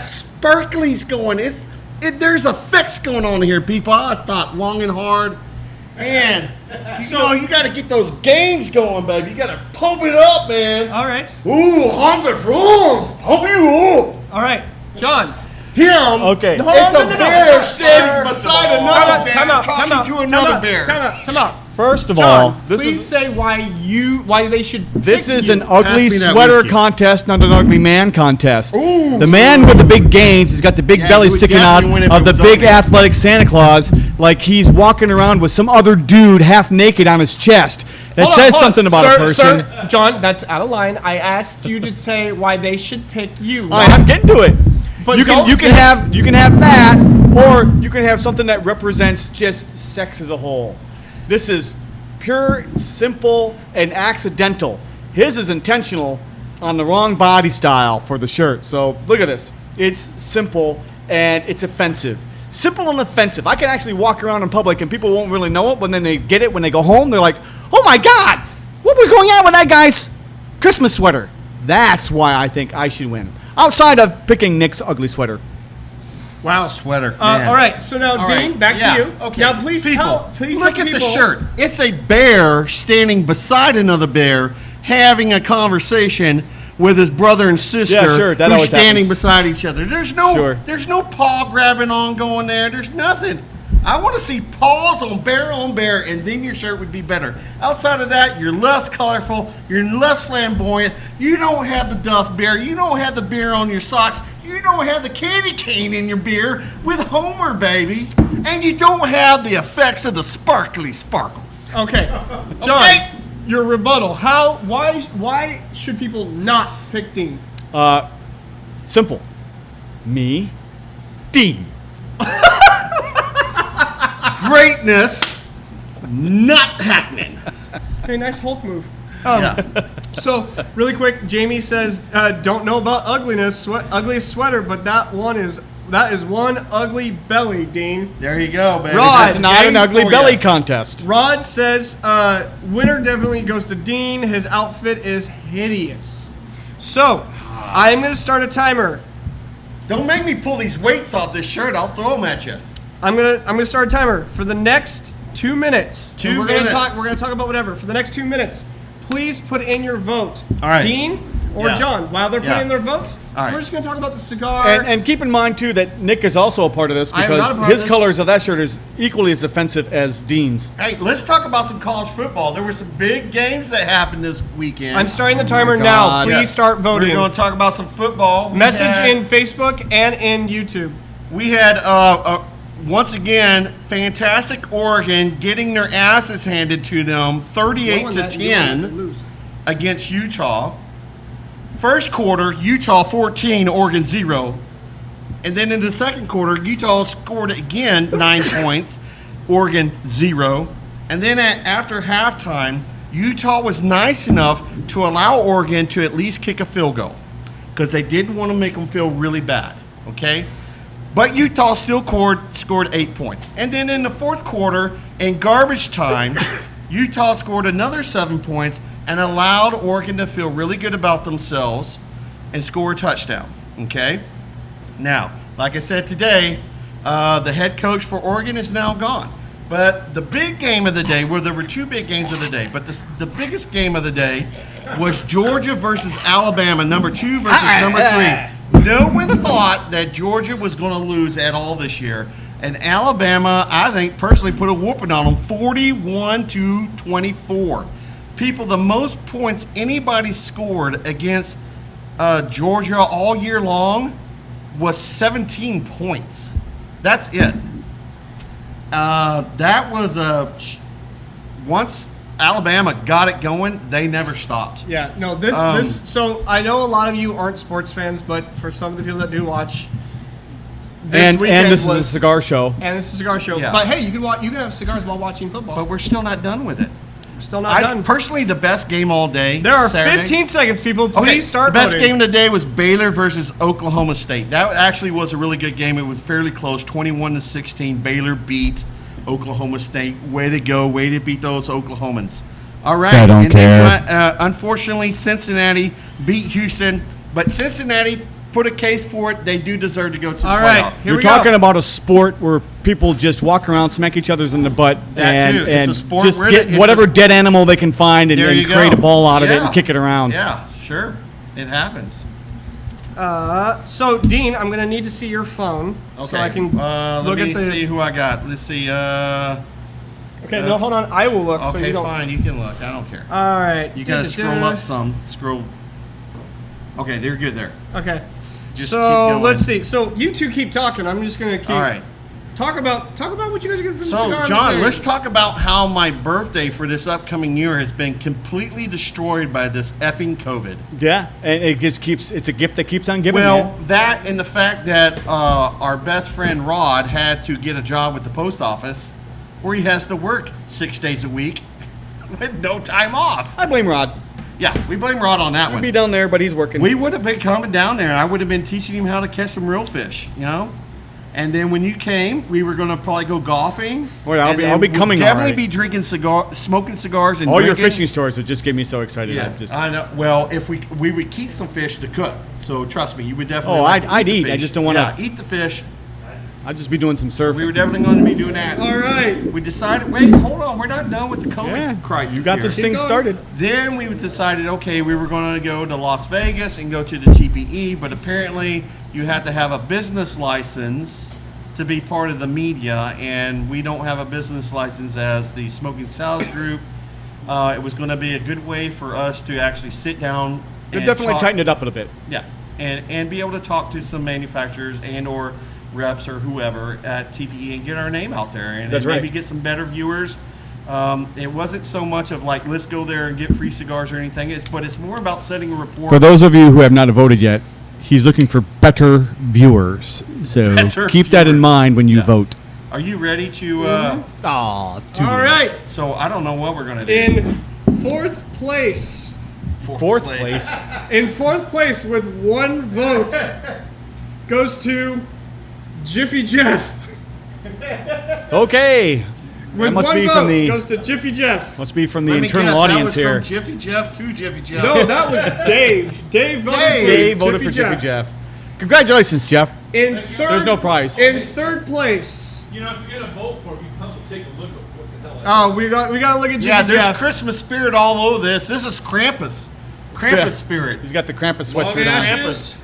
sparklies going. There's effects going on here, people. I thought long and hard. And you got to get those gains going, baby. You got to pump it up, man. All right. Ooh, 100 runs, pump you up. All right, John. Him. Okay. Hold It's on, a no. bear standing First of beside all- another bear Time out. talking to another bear. Time out. First of John, all, this please is say why they should. this pick is you. an ugly me that sweater whiskey. contest, not an ugly man contest. Ooh, the man with the big gains has got the big Yeah, belly he would sticking out definitely win if of it the was big ugly. athletic Santa Claus, like he's walking around with some other dude half naked on his chest. That Hold on, says hold on. something about Sir, a person. Sir, John, that's out of line. I asked you to say why they should pick you. All right, I'm getting to it. But you can don't you can get- have that, or you can have something that represents just sex as a whole. This is pure, simple, and accidental. His is intentional on the wrong body style for the shirt. So look at this. It's simple and it's offensive. Simple and offensive. I can actually walk around in public and people won't really know it, but then they get it when they go home. They're like, "Oh my God, what was going on with that guy's Christmas sweater?" That's why I think I should win. Outside of picking Nick's ugly sweater. Wow, sweater. man. All right, so now, All Dean, right, back yeah, to you. Okay. Now, please people, please look tell at the people- shirt. It's a bear standing beside another bear, having a conversation with his brother and sister, Yeah, sure, that who's always standing happens. beside each other. There's no paw grabbing on going there. There's nothing. I want to see paws on bear, and then your shirt would be better. Outside of that, you're less colorful, you're less flamboyant. You don't have the Duff beer. You don't have the beer on your socks. You don't have the candy cane in your beer with Homer, baby. And you don't have the effects of the sparkly sparkles. Okay, John, Okay. your rebuttal. Why should people not pick Dean? Simple. Me, Dean. Greatness, not happening. Hey, nice Hulk move. Yeah. So, really quick, Jamie says, don't know about ugliness, ugliest sweater, but that is one ugly belly, Dean. There you go, baby. Rod, It's not an games ugly for belly ya. contest. Rod says, winner definitely goes to Dean. His outfit is hideous. So, I'm going to start a timer. Don't make me pull these weights off this shirt. I'll throw them at you. I'm gonna start a timer for the next 2 minutes. 2 And minutes. We're gonna talk about whatever for the next 2 minutes. Please put in your vote. All right. Dean or Yeah. John. While they're Yeah. putting their votes, All right. we're just gonna talk about the cigar. And keep in mind, too, that Nick is also a part of this I am not a because part of his this. colors of that shirt is equally as offensive as Dean's. Hey, let's talk about some college football. There were some big games that happened this weekend. I'm starting the timer my now. God. Please start We're voting. going to talk about some football. Message in Facebook and in YouTube. We had once again fantastic Oregon getting their asses handed to them, 38 to 10 against Utah. First quarter, Utah 14, Oregon 0. And then in the second quarter, Utah scored again 9 points, Oregon 0. And then after halftime, Utah was nice enough to allow Oregon to at least kick a field goal because they didn't want to make them feel really bad, okay? But Utah still scored 8 points. And then in the fourth quarter, in garbage time, Utah scored another 7 points and allowed Oregon to feel really good about themselves and score a touchdown. Okay? Now, like I said today, the head coach for Oregon is now gone. But the big game of the day, well, there were two big games of the day, but the biggest game of the day was Georgia versus Alabama, number 2 versus number 3. No one thought that Georgia was going to lose at all this year. And Alabama, I think, personally put a whooping on them, 41-24. People, the most points anybody scored against Georgia all year long was 17 points. That's it. That was once Alabama got it going, they never stopped. Yeah, no, this. So I know a lot of you aren't sports fans, but for some of the people that do watch, this is a cigar show. And this is a cigar show. Yeah. But hey, you can have cigars while watching football. But we're still not done with it. We're still not done. Personally, the best game all day. There are Saturday. 15 seconds, people. Please start The best voting. game of the day was Baylor versus Oklahoma State. That actually was a really good game. It was fairly close, 21-16. Baylor beat Oklahoma State. Way to go. Way to beat those Oklahomans. All right. I don't care. Then, unfortunately, Cincinnati beat Houston. But Cincinnati put a case for it. They do deserve to go to the playoff. You're talking about a sport where people just walk around, smack each other's in the butt, and It's a sport just where get whatever dead animal they can find and create a ball out of it and kick it around. Yeah, sure. It happens. So, Dean, I'm going to need to see your phone so I can look at the... Let me see who I got. Let's see. Okay, no, hold on. I will look. Okay, so you don't... fine. You can look. I don't care. All right. You got to scroll up some. Scroll. Okay, they're good there. Okay. Just so keep going. let's see. So you two keep talking. I'm just gonna keep. All right. Talk about what you guys are getting from the cigar. So, John, let's talk about how my birthday for this upcoming year has been completely destroyed by this effing COVID. Yeah, and it just keeps. It's a gift that keeps on giving. Well, man. that and the fact that our best friend Rod had to get a job with the post office, where he has to work 6 days a week with no time off. I blame Rod. Yeah, we blame Rod on that He'd one. be down there, but he's working. We would have been coming down there, and I would have been teaching him how to catch some real fish, you know? And then when you came, we were going to probably go golfing. Oh, yeah, I'll be coming. Definitely all right. be smoking cigars, and all drinking. your fishing stories that just get me so excited. Yeah, I know. Well, if we would keep some fish to cook, so trust me, you would definitely. Oh, I'd the eat. fish. I just don't want to. Yeah, eat the fish. I'd just be doing some surfing. We were definitely going to be doing that. All right. We decided. Wait, hold on. We're not done with the COVID crisis. You got here. this thing started. Then we decided, okay, we were going to go to Las Vegas and go to the TPE, but apparently you have to have a business license to be part of the media, and we don't have a business license as the Smoking Salad Group. It was going to be a good way for us to actually sit down. They definitely tightened it up a little bit. Yeah, and be able to talk to some manufacturers and or reps or whoever at TPE and get our name out there, and maybe get some better viewers. It wasn't so much of like, let's go there and get free cigars or anything, but it's more about setting a rapport. For those of you who have not voted yet, he's looking for better viewers. So keep that in mind when you vote. Are you ready to? All right. So I don't know what we're gonna do. In fourth place. Fourth place. In fourth place with one vote goes to Jiffy Jeff. Okay. With that must one be vote from the goes to Jiffy Jeff. Must be from the Let me internal guess, audience that was here. From Jiffy Jeff to Jiffy Jeff. No, that was Dave. Dave voted for Jiffy Jeff. Congratulations, Jeff. In third, There's no prize. In third place. You know, if you're gonna vote for it, you come to take a look at what the hell. Oh, we got to look at Jiffy Yeah, there's Jeff. Christmas spirit all over this. This is Krampus. Krampus spirit. He's got the Krampus sweatshirt Long on. ashes.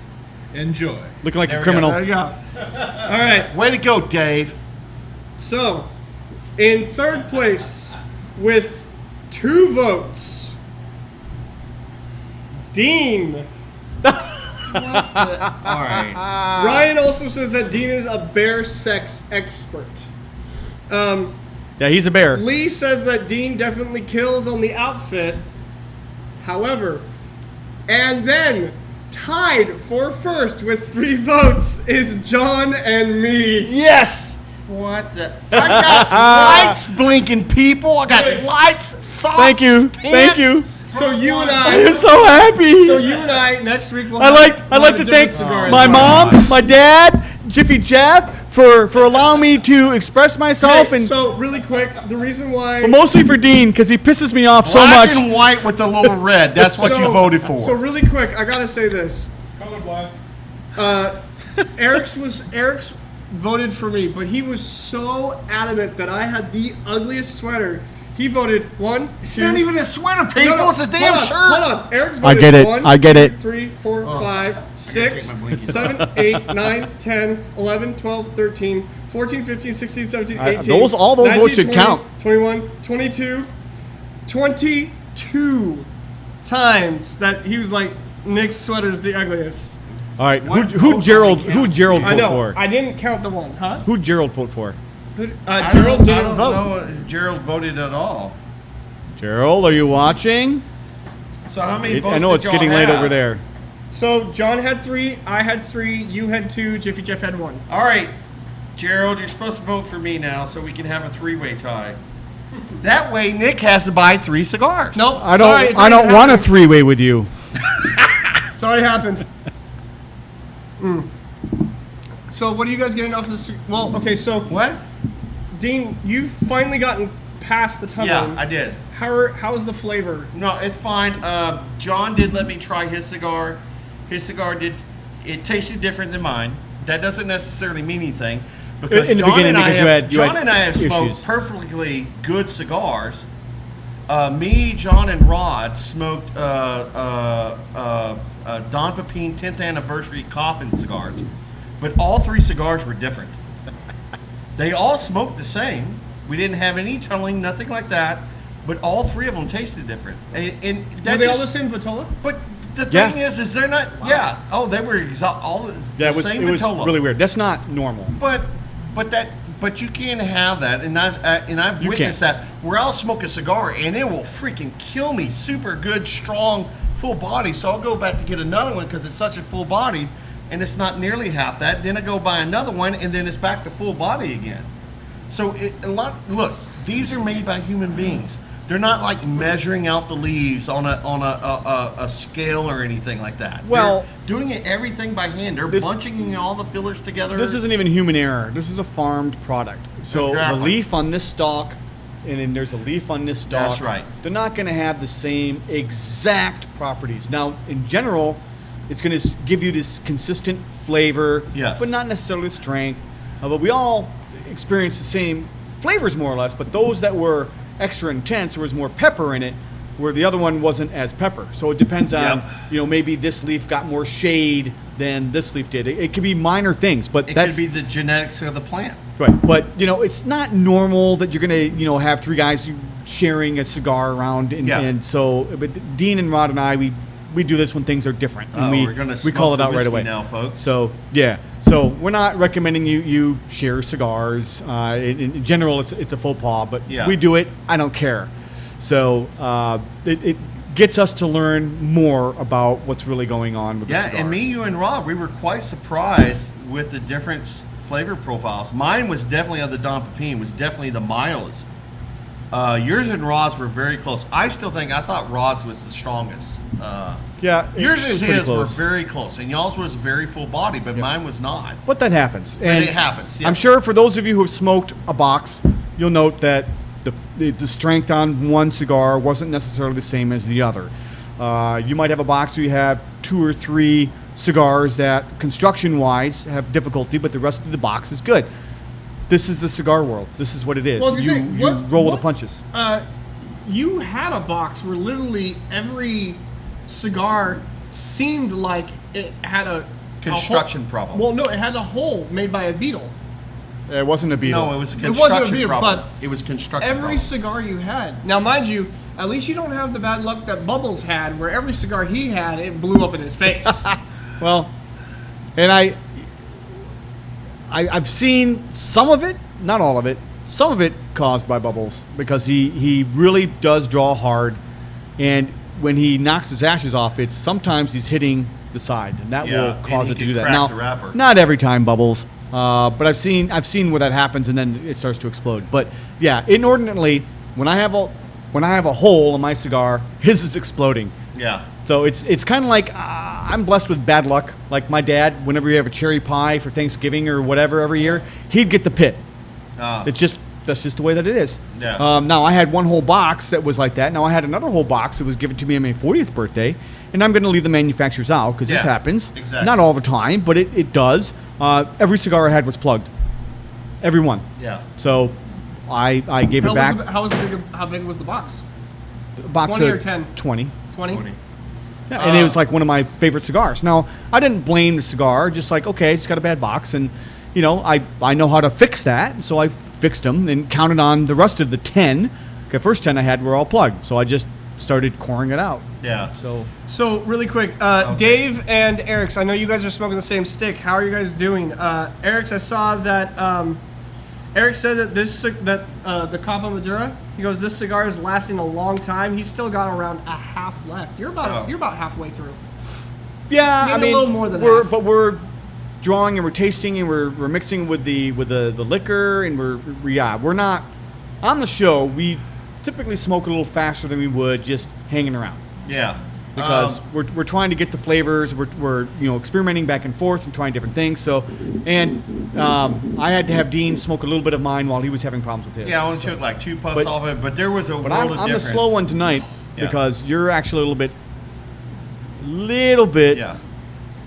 Enjoy. Looking like There a we criminal. There you go. All right. Way to go, Dave. So, in third place with 2 votes, Dean. All right. Ryan also says that Dean is a bear sex expert. Yeah, he's a bear. Lee says that Dean definitely kills on the outfit. However, and then tied for first with 3 votes is John and me. Yes. What the? I got lights blinking, people. I got lights, socks, Thank you. pants. Thank you. So you and I'm I. so happy. So you and I next week will. I'd like have to a thank different cigar my as well. mom, my dad, Jiffy Jeff for allowing me to express myself, Hey, and so really quick, the reason why. but mostly for Dean because he pisses me off so Black much. and white with a little red. That's what you voted for. So really quick, I gotta say this. Colorblind. Eric's voted for me, but he was so adamant that I had the ugliest sweater. He voted 1, 2. It's not even a sweater, people. It's a damn hold shirt. Hold on. Eric's I voted get it. 1, I get 2, it. 3, 4, 5, take 6, my blinky 7, 8, 9, 10, 11, 12, 13, 14, 15, 16, 17, 18. All those 19, votes should 20, count. 21, 22 times that he was like, Nick's sweater's the ugliest. All right, One who vote Gerald only who counts. Gerald I vote know. for? I didn't count the one, huh? Who Gerald vote for? Gerald didn't vote. know if Gerald voted at all. Gerald, are you watching? So how many votes I know did it's y'all getting late have? over there. So John had 3, I had 3, you had 2, Jiffy Jeff had 1. All right, Gerald, you're supposed to vote for me now so we can have a 3-way tie. That way, Nick has to buy 3 cigars. Nope. I sorry, don't. it's I already don't want a happened. three-way with you. It's already happened. So what are you guys getting off this? Well, okay, so What? Dean, you've finally gotten past the tumbling. Yeah, I did. How's the flavor? No, it's fine. John did let me try his cigar. His cigar it tasted different than mine. That doesn't necessarily mean anything because In the John beginning, and I because have, you had John and I have smoked issues. perfectly good cigars. Me, John, and Rod smoked Don Pepin 10th anniversary coffin cigars, but all 3 cigars were different. They all smoked the same. We didn't have any tunneling, nothing like that. But all 3 of them tasted different. And that Were they all the just- same Vitola? But the Yeah. thing is they're not. Yeah. Oh, they were all the That was same it was Vitola. really weird. That's not normal. But you can't have that, and I've You witnessed can't. that. Where I'll smoke a cigar and it will freaking kill me. Super good, strong, full body. So I'll go back to get another one because it's such a full body, and it's not nearly half that. Then I go buy another one, and then it's back to full body again. So look, these are made by human beings. They're not like measuring out the leaves on a scale or anything like that. Well, they're doing everything by hand. They're bunching all the fillers together. This isn't even human error. This is a farmed product. So Exactly. the leaf on this stalk, and then there's a leaf on this stalk. That's right. They're not going to have the same exact properties. Now, in general, it's going to give you this consistent flavor, Yes. but not necessarily strength. But we all experience the same flavors more or less. But those that were extra intense, there was more pepper in it, where the other one wasn't as pepper. So it depends on, Yep. maybe this leaf got more shade than this leaf did. It could be minor things, but It that's could be the genetics of the plant. right. But it's not normal that you're gonna have 3 guys sharing a cigar around, Yeah. and so. But Dean and Rod and I, we do this when things are different, and we're gonna we call smoke it the out right whiskey away. now, folks. So yeah. So we're not recommending you share cigars. In general, it's a faux pas, but Yeah. we do it. I don't care. So it gets us to learn more about what's really going on with the Yeah, cigar. and me, you, and Rob, we were quite surprised with the different flavor profiles. Mine was definitely of the Don Pepin, was definitely the mildest. Yours and Rod's were very close. I thought Rod's was the strongest. Yeah, Yours and it's pretty his were close. very close, and y'all's was very full body, but mine was not. But that happens. And it happens, yeah. I'm sure for those of you who have smoked a box, you'll note that the strength on one cigar wasn't necessarily the same as the other. You might have a box where you have 2 or 3 cigars that construction-wise have difficulty, but the rest of the box is good. This is the cigar world. This is what it is. Well, I was you gonna say, you what- roll with what- the punches. You had a box where literally every cigar seemed like it had a Construction hole. problem. Well, no, it had a hole made by a beetle. It wasn't a beetle. No, it was a It wasn't a construction beer, problem. but It was construction Every problem. cigar you had. Now, mind you, at least you don't have the bad luck that Bubbles had, where every cigar he had, it blew up in his face. Well, and I've seen some of it, not all of it, some of it caused by Bubbles, because he really does draw hard, and when he knocks his ashes off, it's sometimes he's hitting the side, and that Yeah, will and cause he it to can do that. crack Now, the wrapper. not every time, Bubbles, but I've seen where that happens, and then it starts to explode. But yeah, inordinately, when I have when I have a hole in my cigar, his is exploding. Yeah. So it's kind of like I'm blessed with bad luck. Like my dad, whenever you have a cherry pie for Thanksgiving or whatever every year, he'd get the pit. That's just the way that it is. Yeah. Now I had one whole box that was like that. Now I had another whole box that was given to me on my 40th birthday, and I'm going to leave the manufacturers out because this happens. Exactly. Not all the time, but it does. Every cigar I had was plugged. Every one. Yeah. So I gave it back. How big was the box? Box 20 of or 10? 20. 20? Yeah, and it was like one of my favorite cigars. Now, I didn't blame the cigar, just like, okay, it's got a bad box, and, you know, I know how to fix that, so I fixed them and counted on the rest of the 10. The first 10 I had were all plugged, so I just started coring it out. Yeah. So really quick, Dave and Eric's, I know you guys are smoking the same stick. How are you guys doing? Eric's, I saw that Eric said that the Capa Madura, he goes, this cigar is lasting a long time. He's still got around a half left. You're about halfway through. Yeah, Maybe I mean, a little more than half. But we're drawing and we're tasting and we're mixing with the liquor, and we're not on the show. We typically smoke a little faster than we would just hanging around. Yeah. Because we're trying to get the flavors, we're experimenting back and forth and trying different things. So, and I had to have Dean smoke a little bit of mine while he was having problems with his. Yeah, I only took like 2 puffs off of it, but there was a world of difference. I'm the slow one tonight because you're actually a little bit. Yeah.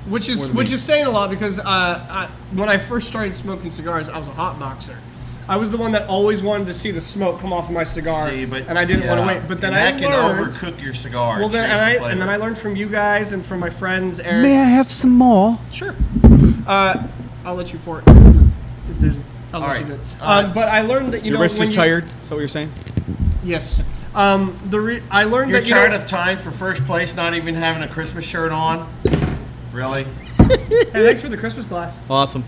Which is saying a lot because when I first started smoking cigars, I was a hot boxer. I was the one that always wanted to see the smoke come off of my cigar, and I didn't want to wait. But then I learned. That can overcook your cigar. Well, then I learned from you guys and from my friends. Eric. May I have some more? Sure. I'll let you pour it. I'll let you do it. But I learned that your wrist is tired. Is that what you're saying? Yes. I learned you're that tired of tying for first place, not even having a Christmas shirt on. Really? Hey, thanks for the Christmas glass. Awesome.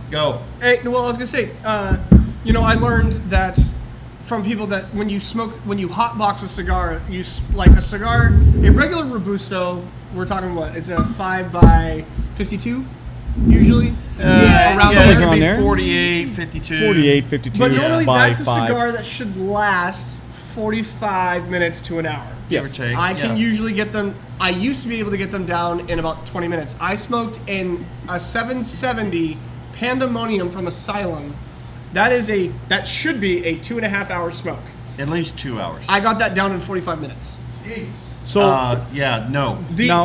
Go. Hey, well, I was gonna say, I learned that from people that when you hotbox a cigar, a regular Robusto, we're talking what? It's a 5x52, usually. Around somewhere around there. 48, 52. 48, 52. But normally that's a 5. cigar that should last 45 minutes to an hour. Yes. I can usually get them. I used to be able to get them down in about 20 minutes. I smoked in a 770 Pandemonium from Asylum. That should be a 2.5 hour smoke. At least 2 hours. I got that down in 45 minutes. So no.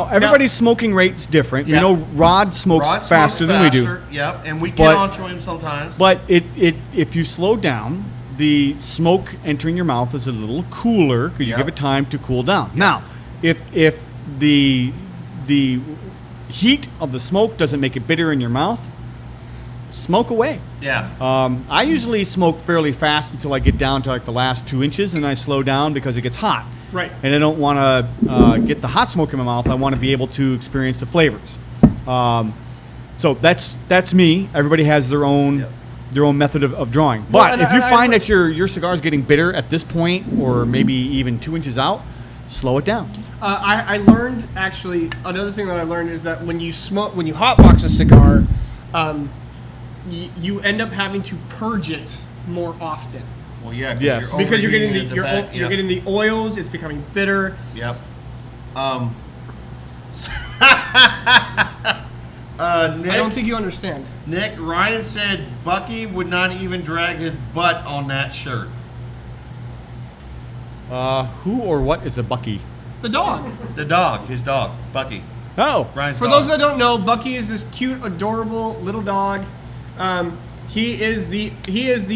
Everybody's smoking rate's different. Yeah. Rod smokes faster than we do. Yep, and we get onto him sometimes. But if you slow down, the smoke entering your mouth is a little cooler because you give it time to cool down. Now, if the heat of the smoke doesn't make it bitter in your mouth, smoke away. Yeah. I usually smoke fairly fast until I get down to like the last 2 inches, and I slow down because it gets hot. Right. And I don't want to get the hot smoke in my mouth. I want to be able to experience the flavors. So that's me. Everybody has their own method of drawing. But if you find that your cigar is getting bitter at this point, or maybe even 2 inches out, slow it down. I learned actually another thing that I learned is that when you hotbox a cigar, you end up having to purge it more often. Well, yeah. Because you're getting the oils. It's becoming bitter. Yep. Nick, I don't think you understand. Nick, Ryan said Bucky would not even drag his butt on that shirt. Who or what is a Bucky? The dog. The dog, his dog, Bucky. Oh. Ryan's For dog. those that don't know, Bucky is this cute, adorable little dog. He is the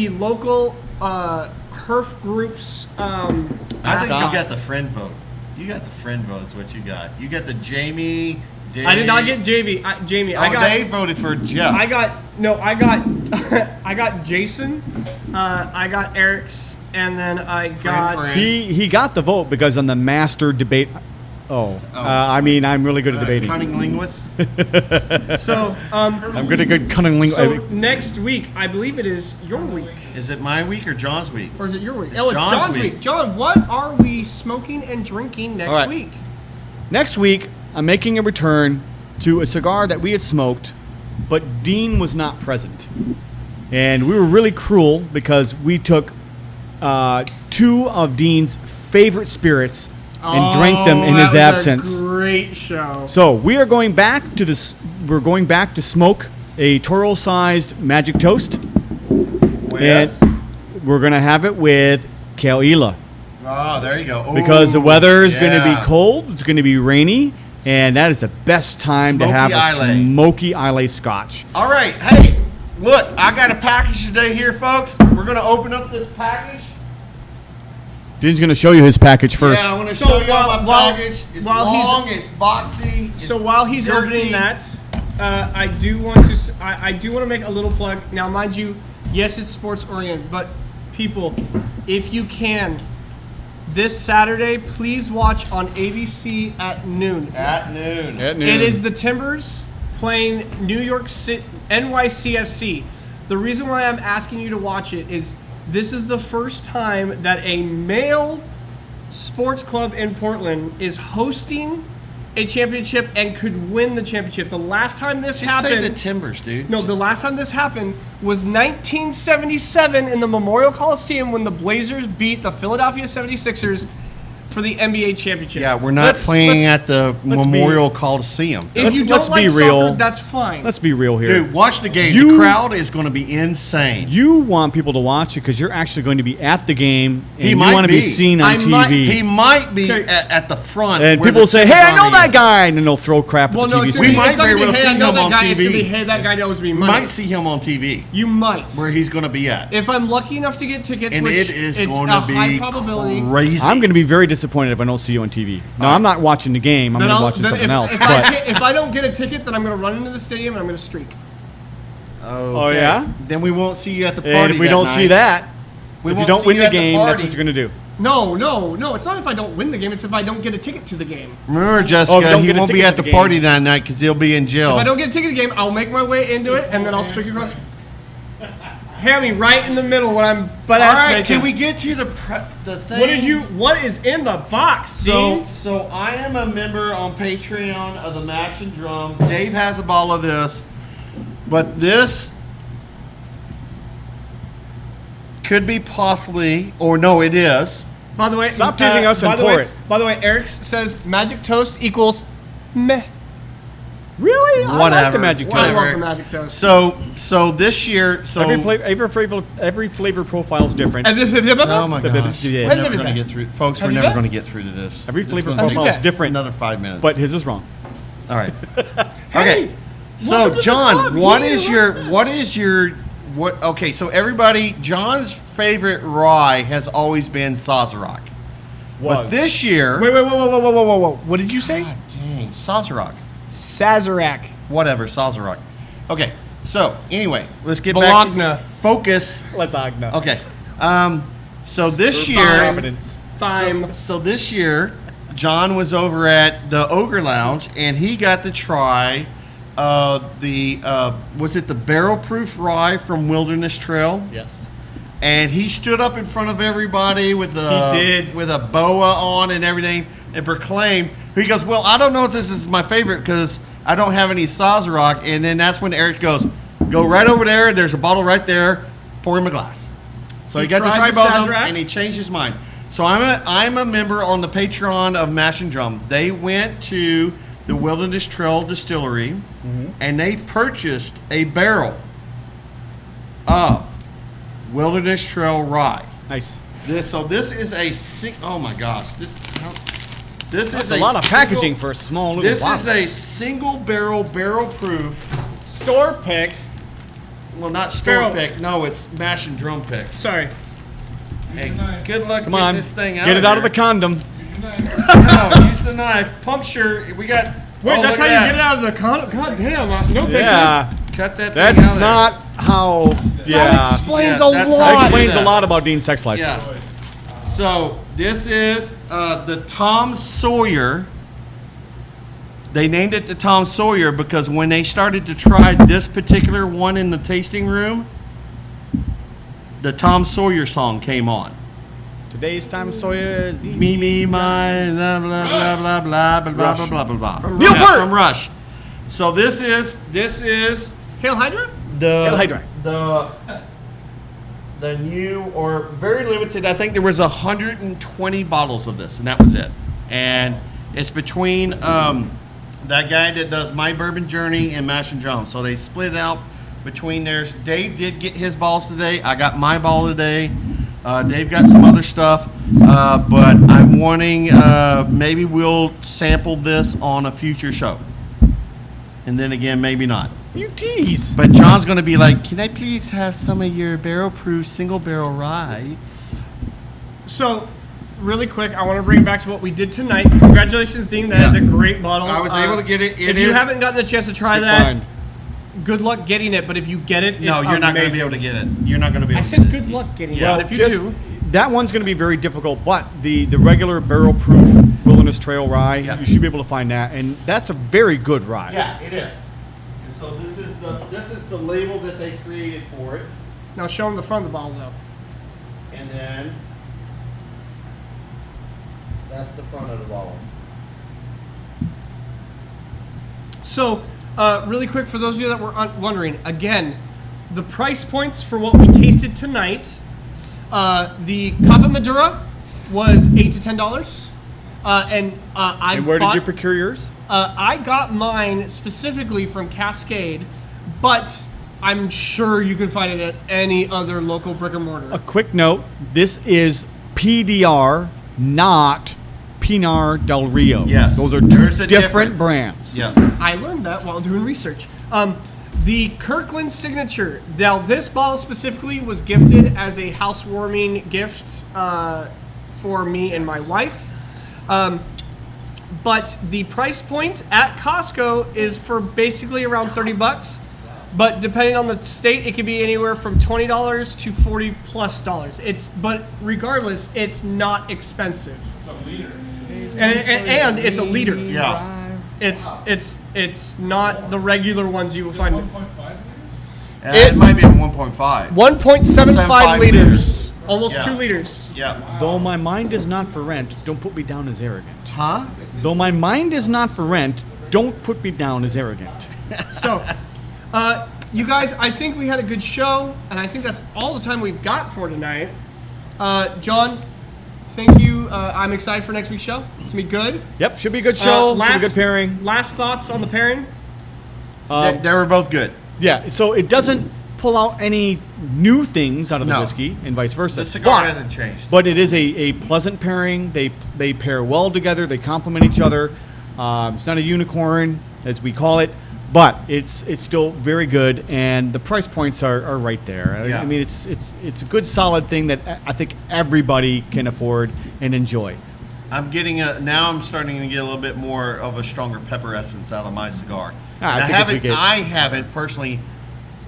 local HERF group's. I think you got the friend vote. You got the friend vote is what you got. You got the Jamie. Dave. I did not get Jamie. Dave voted for Jeff. I got Jason. I got Eric's, and then I got. He got the vote because on the master debate. I'm really good at debating. Cunning linguist. So I'm good at good cunning linguist. So next week, I believe it is your week. Is it my week or John's week? Or is it your week? It's John's week. John, what are we smoking and drinking next week? Next week, I'm making a return to a cigar that we had smoked, but Dean was not present. And we were really cruel because we took two of Dean's favorite spirits and drank them in his that was absence. A great show. So we are going back to this. We're going back to smoke a Toro-sized Magic Toast, and we're gonna have it with Keo'ila Oh, there you go. because the Ooh, weather is gonna yeah. be cold. It's gonna be rainy, and that is the best time to Smoky have a Islay. smoky Islay Scotch. All right. Hey, look, I got a package today here, folks. We're going to open up this package. Dean's gonna show you his package first. Yeah, I want to So show you while- my package. It's while he's- long, it's boxy. So while he's dirty. opening that, I do want to make a little plug. Now, mind you, yes, it's sports oriented, but people, if you can, this Saturday, please watch on ABC at noon. At noon. It is the Timbers playing New York City, NYCFC. The reason why I'm asking you to watch it is this is the first time that a male sports club in Portland is hosting a championship and could win the championship. The last time this Just happened, say the Timbers, dude. no, the last time this happened was 1977 in the Memorial Coliseum when the Blazers beat the Philadelphia 76ers for the NBA championship. Yeah, we're not Let's- playing at the let's be- Memorial Coliseum. If Let's- you don't let's like be soccer, real. that's fine. Let's be real here. Dude, watch the game. You- The crowd is going to be insane. You want people to watch it because you're actually going to be at the game and He you might want to be be. seen I on might- TV. He might be Okay. at the front. and where people the will say, "Hey, I Timbers know on that is. guy," and then they'll throw crap Well, at no, the it's TV gonna We be, might it's not be gonna be, able to hey, see I know him that on guy. It's TV. gonna be, hey, that guy knows me. You Money. might see him on TV You might. where he's going to be at. If I'm lucky enough to get tickets, And which it is it's going a to be high probability. crazy. I'm going to be very disappointed if I don't see you on TV. No, I'm not watching the game. I'm Then going to I'll- watch then something else. if But if I don't get a ticket, then I'm going to run into the stadium and I'm going to streak. oh yeah, Then we won't see you at the party. and if we don't see that, We if you won't don't see win you the at the game, that's party. what you're going to do. No. It's not if I don't win the game. It's if I don't get a ticket to the game. Remember, Jessica, don't he get a won't be ticket at to the the party game. that night because he'll be in jail. If I don't get a ticket to the game, I'll make my way into it and then I'll streak across. Hammy right in the middle when I'm butt All ass right, naked. can we get to the thing? What is in the box, Dean? So I am a member on Patreon of the Mash and Drum. Dave has a ball of this, but this could be possibly, or no, it is. By the way, Stop teasing us and by the pour way, it. By the way, Eric says magic toast equals meh. Really? I like Whatever. the Magic I Toast. love the magic toast. So this year, Every flavor profile is different. oh my Yeah. gosh, Yeah. we're never gonna get through, folks. Have We're you never bet? gonna get through to this. Every This flavor is gonna profile take is different, Another 5 minutes. but his is wrong. all right. Hey, Okay. So welcome to the John, club. what He is your what? Okay, so everybody, John's favorite rye has always been Sazerac. But this year, Wait, whoa. What did you say? God dang, Sazerac. Sazerac. Whatever, Sazerac. Okay, so anyway, let's get Bologna. back to focus. Let's Agna. Okay, so this year, Fine. so this year, John was over at the Ogre Lounge and he got to try was it the barrel proof rye from Wilderness Trail? Yes. And he stood up in front of everybody with a boa on and everything and proclaimed. He goes, "Well, I don't know if this is my favorite because I don't have any Sazerac." And then that's when Eric goes, "Go right over there. There's a bottle right there. Pour him a glass." So he got to tried try the both of them, Sazerac? and he changed his mind. So I'm a member on the Patreon of Mash and Drum. They went to the Wilderness Trail Distillery, and they purchased a barrel of Wilderness Trail rye. Nice. This is a oh my gosh, this That's is a lot of packaging for a small little This bottle. is a single barrel proof. Store pick. Well, not store Barrel. pick. No, it's Mash and Drum pick. Sorry. Hey, good luck Come getting on, this thing out. get it out of the here. condom. No, use the knife. Puncture. We got. Wait, oh, that's look how at you that. get it out of the condom? God damn. No, thank you. Yeah, Cut that. that's thing out of there. not how. Yeah, explains Yeah, a that's lot. how that you do explains a that. lot about Dean's sex life. Yeah. So this is the Tom Sawyer. They named it the Tom Sawyer because when they started to try this particular one in the tasting room, the Tom Sawyer song came on. Today's Tom Sawyer is Me, my, blah, blah, blah, blah, blah, blah, blah, Rush. blah, blah, blah. From Neil Peart! From Rush. So this is Hail Hydra? the Hail Hydra. the new or very limited. I think there was 120 bottles of this, and that was it. And it's between that guy that does My Bourbon Journey and Mash and Jones. So they split it out between theirs. Dave did get his balls today. I got my ball today. Dave got some other stuff, but I'm wanting maybe we'll sample this on a future show, and then again maybe not. You tease. But John's going to be like, "Can I please have some of your barrel-proof single barrel rye?" So, really quick, I want to bring it back to what we did tonight. Congratulations, Dean. That is a great bottle. I was able to get it. If you haven't gotten a chance to try that, good luck getting it. But if you get it, no, you're not going to be able to get it. You're not going to be able I to get said it. good luck getting Yeah. it. But if you do, that one's going to be very difficult, but the regular barrel-proof Wilderness Trail rye, you should be able to find that, and that's a very good rye. Yeah, it is. And so this is the label that they created for it, now show them the front of the bottle, though. and then that's the front of the bottle. So, really quick, for those of you that were wondering, again, the price points for what we tasted tonight, the Capa Madura was $8 to $10. And where did you procure yours? I got mine specifically from Cascade, but I'm sure you can find it at any other local brick and mortar. A quick note, this is PDR, not Pinar Del Rio. Yes. Those are two There's a different difference. brands. Yes. I learned that while doing research. The Kirkland signature. Now, this bottle specifically was gifted as a housewarming gift for me and my wife. But the price point at Costco is for basically around $30. But depending on the state, it could be anywhere from $20 to $40+. But regardless, it's not expensive. It's a liter. And it's a liter. Yeah. It's not the regular ones you will find. 1.5 liters? It might be a 1.5. 1.75 liters. Almost Yeah. 2 liters. Yeah. Though my mind is not for rent, don't put me down as arrogant. Huh? Though my mind is not for rent, don't put me down as arrogant. So, you guys, I think we had a good show, and I think that's all the time we've got for tonight. John, thank you. I'm excited for next week's show. It's gonna be good. Yep, should be a good show. Should be a good pairing. Last thoughts on the pairing? They were both good. Yeah, so it doesn't pull out any new things out of the No. whiskey and vice versa. The cigar But- hasn't changed. But it is a pleasant pairing. They pair well together. They complement each other. It's not a unicorn, as we call it, but it's still very good, and the price points are right there. Yeah. I mean, it's a good, solid thing that I think everybody can afford and enjoy. I'm getting now I'm starting to get a little bit more of a stronger pepper essence out of my cigar. I And think as we get- I haven't personally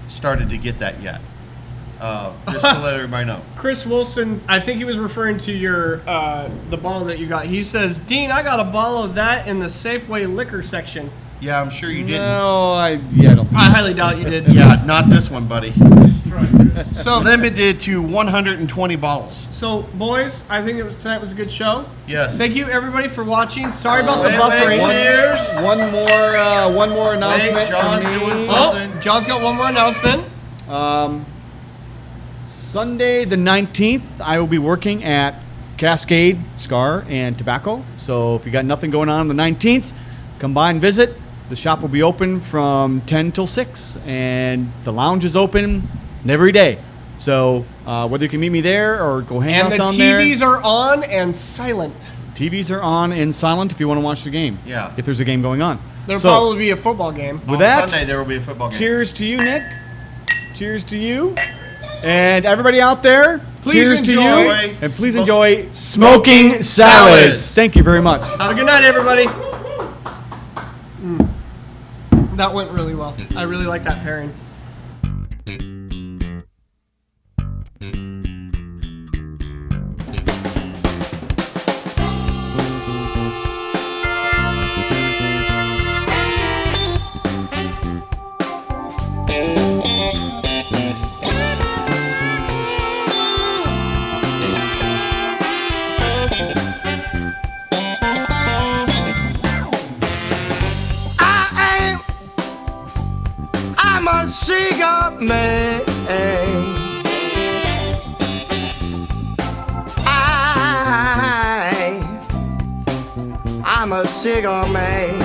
started to get that yet. Just to let everybody know. Chris Wilson, I think he was referring to your the bottle that you got. He says, Dean, I got a bottle of that in the Safeway liquor section. Yeah, I'm sure you didn't. No, I don't think I highly doubt you did. Yeah, not this one, buddy. Just try it, Chris. So, Limited to 120 bottles. so boys, I think tonight was a good show. Yes. Thank you everybody for watching. Sorry about the Wait, buffering. wait, cheers. one more announcement. Wait, John's from me. doing Oh, something. John's got one more announcement. Sunday the 19th, I will be working at Cascade Cigar and Tobacco. So if you got nothing going on the 19th, come by and visit. The shop will be open from 10 till 6, and the lounge is open every day. So whether you can meet me there or go hang And out the down there. TVs are on and silent. TVs are on and silent if you want to watch the game. Yeah. If there's a game going on. There'll So, probably be a football game. with On that, Sunday there will be a football game. cheers to you, Nick. Cheers to you. And everybody out there, Please cheers to you. enjoy And please enjoy smoking salads. salads. Thank you very much. Have a good night, everybody. That went really well. I really like that pairing. I'm a cigar man. a cigar man.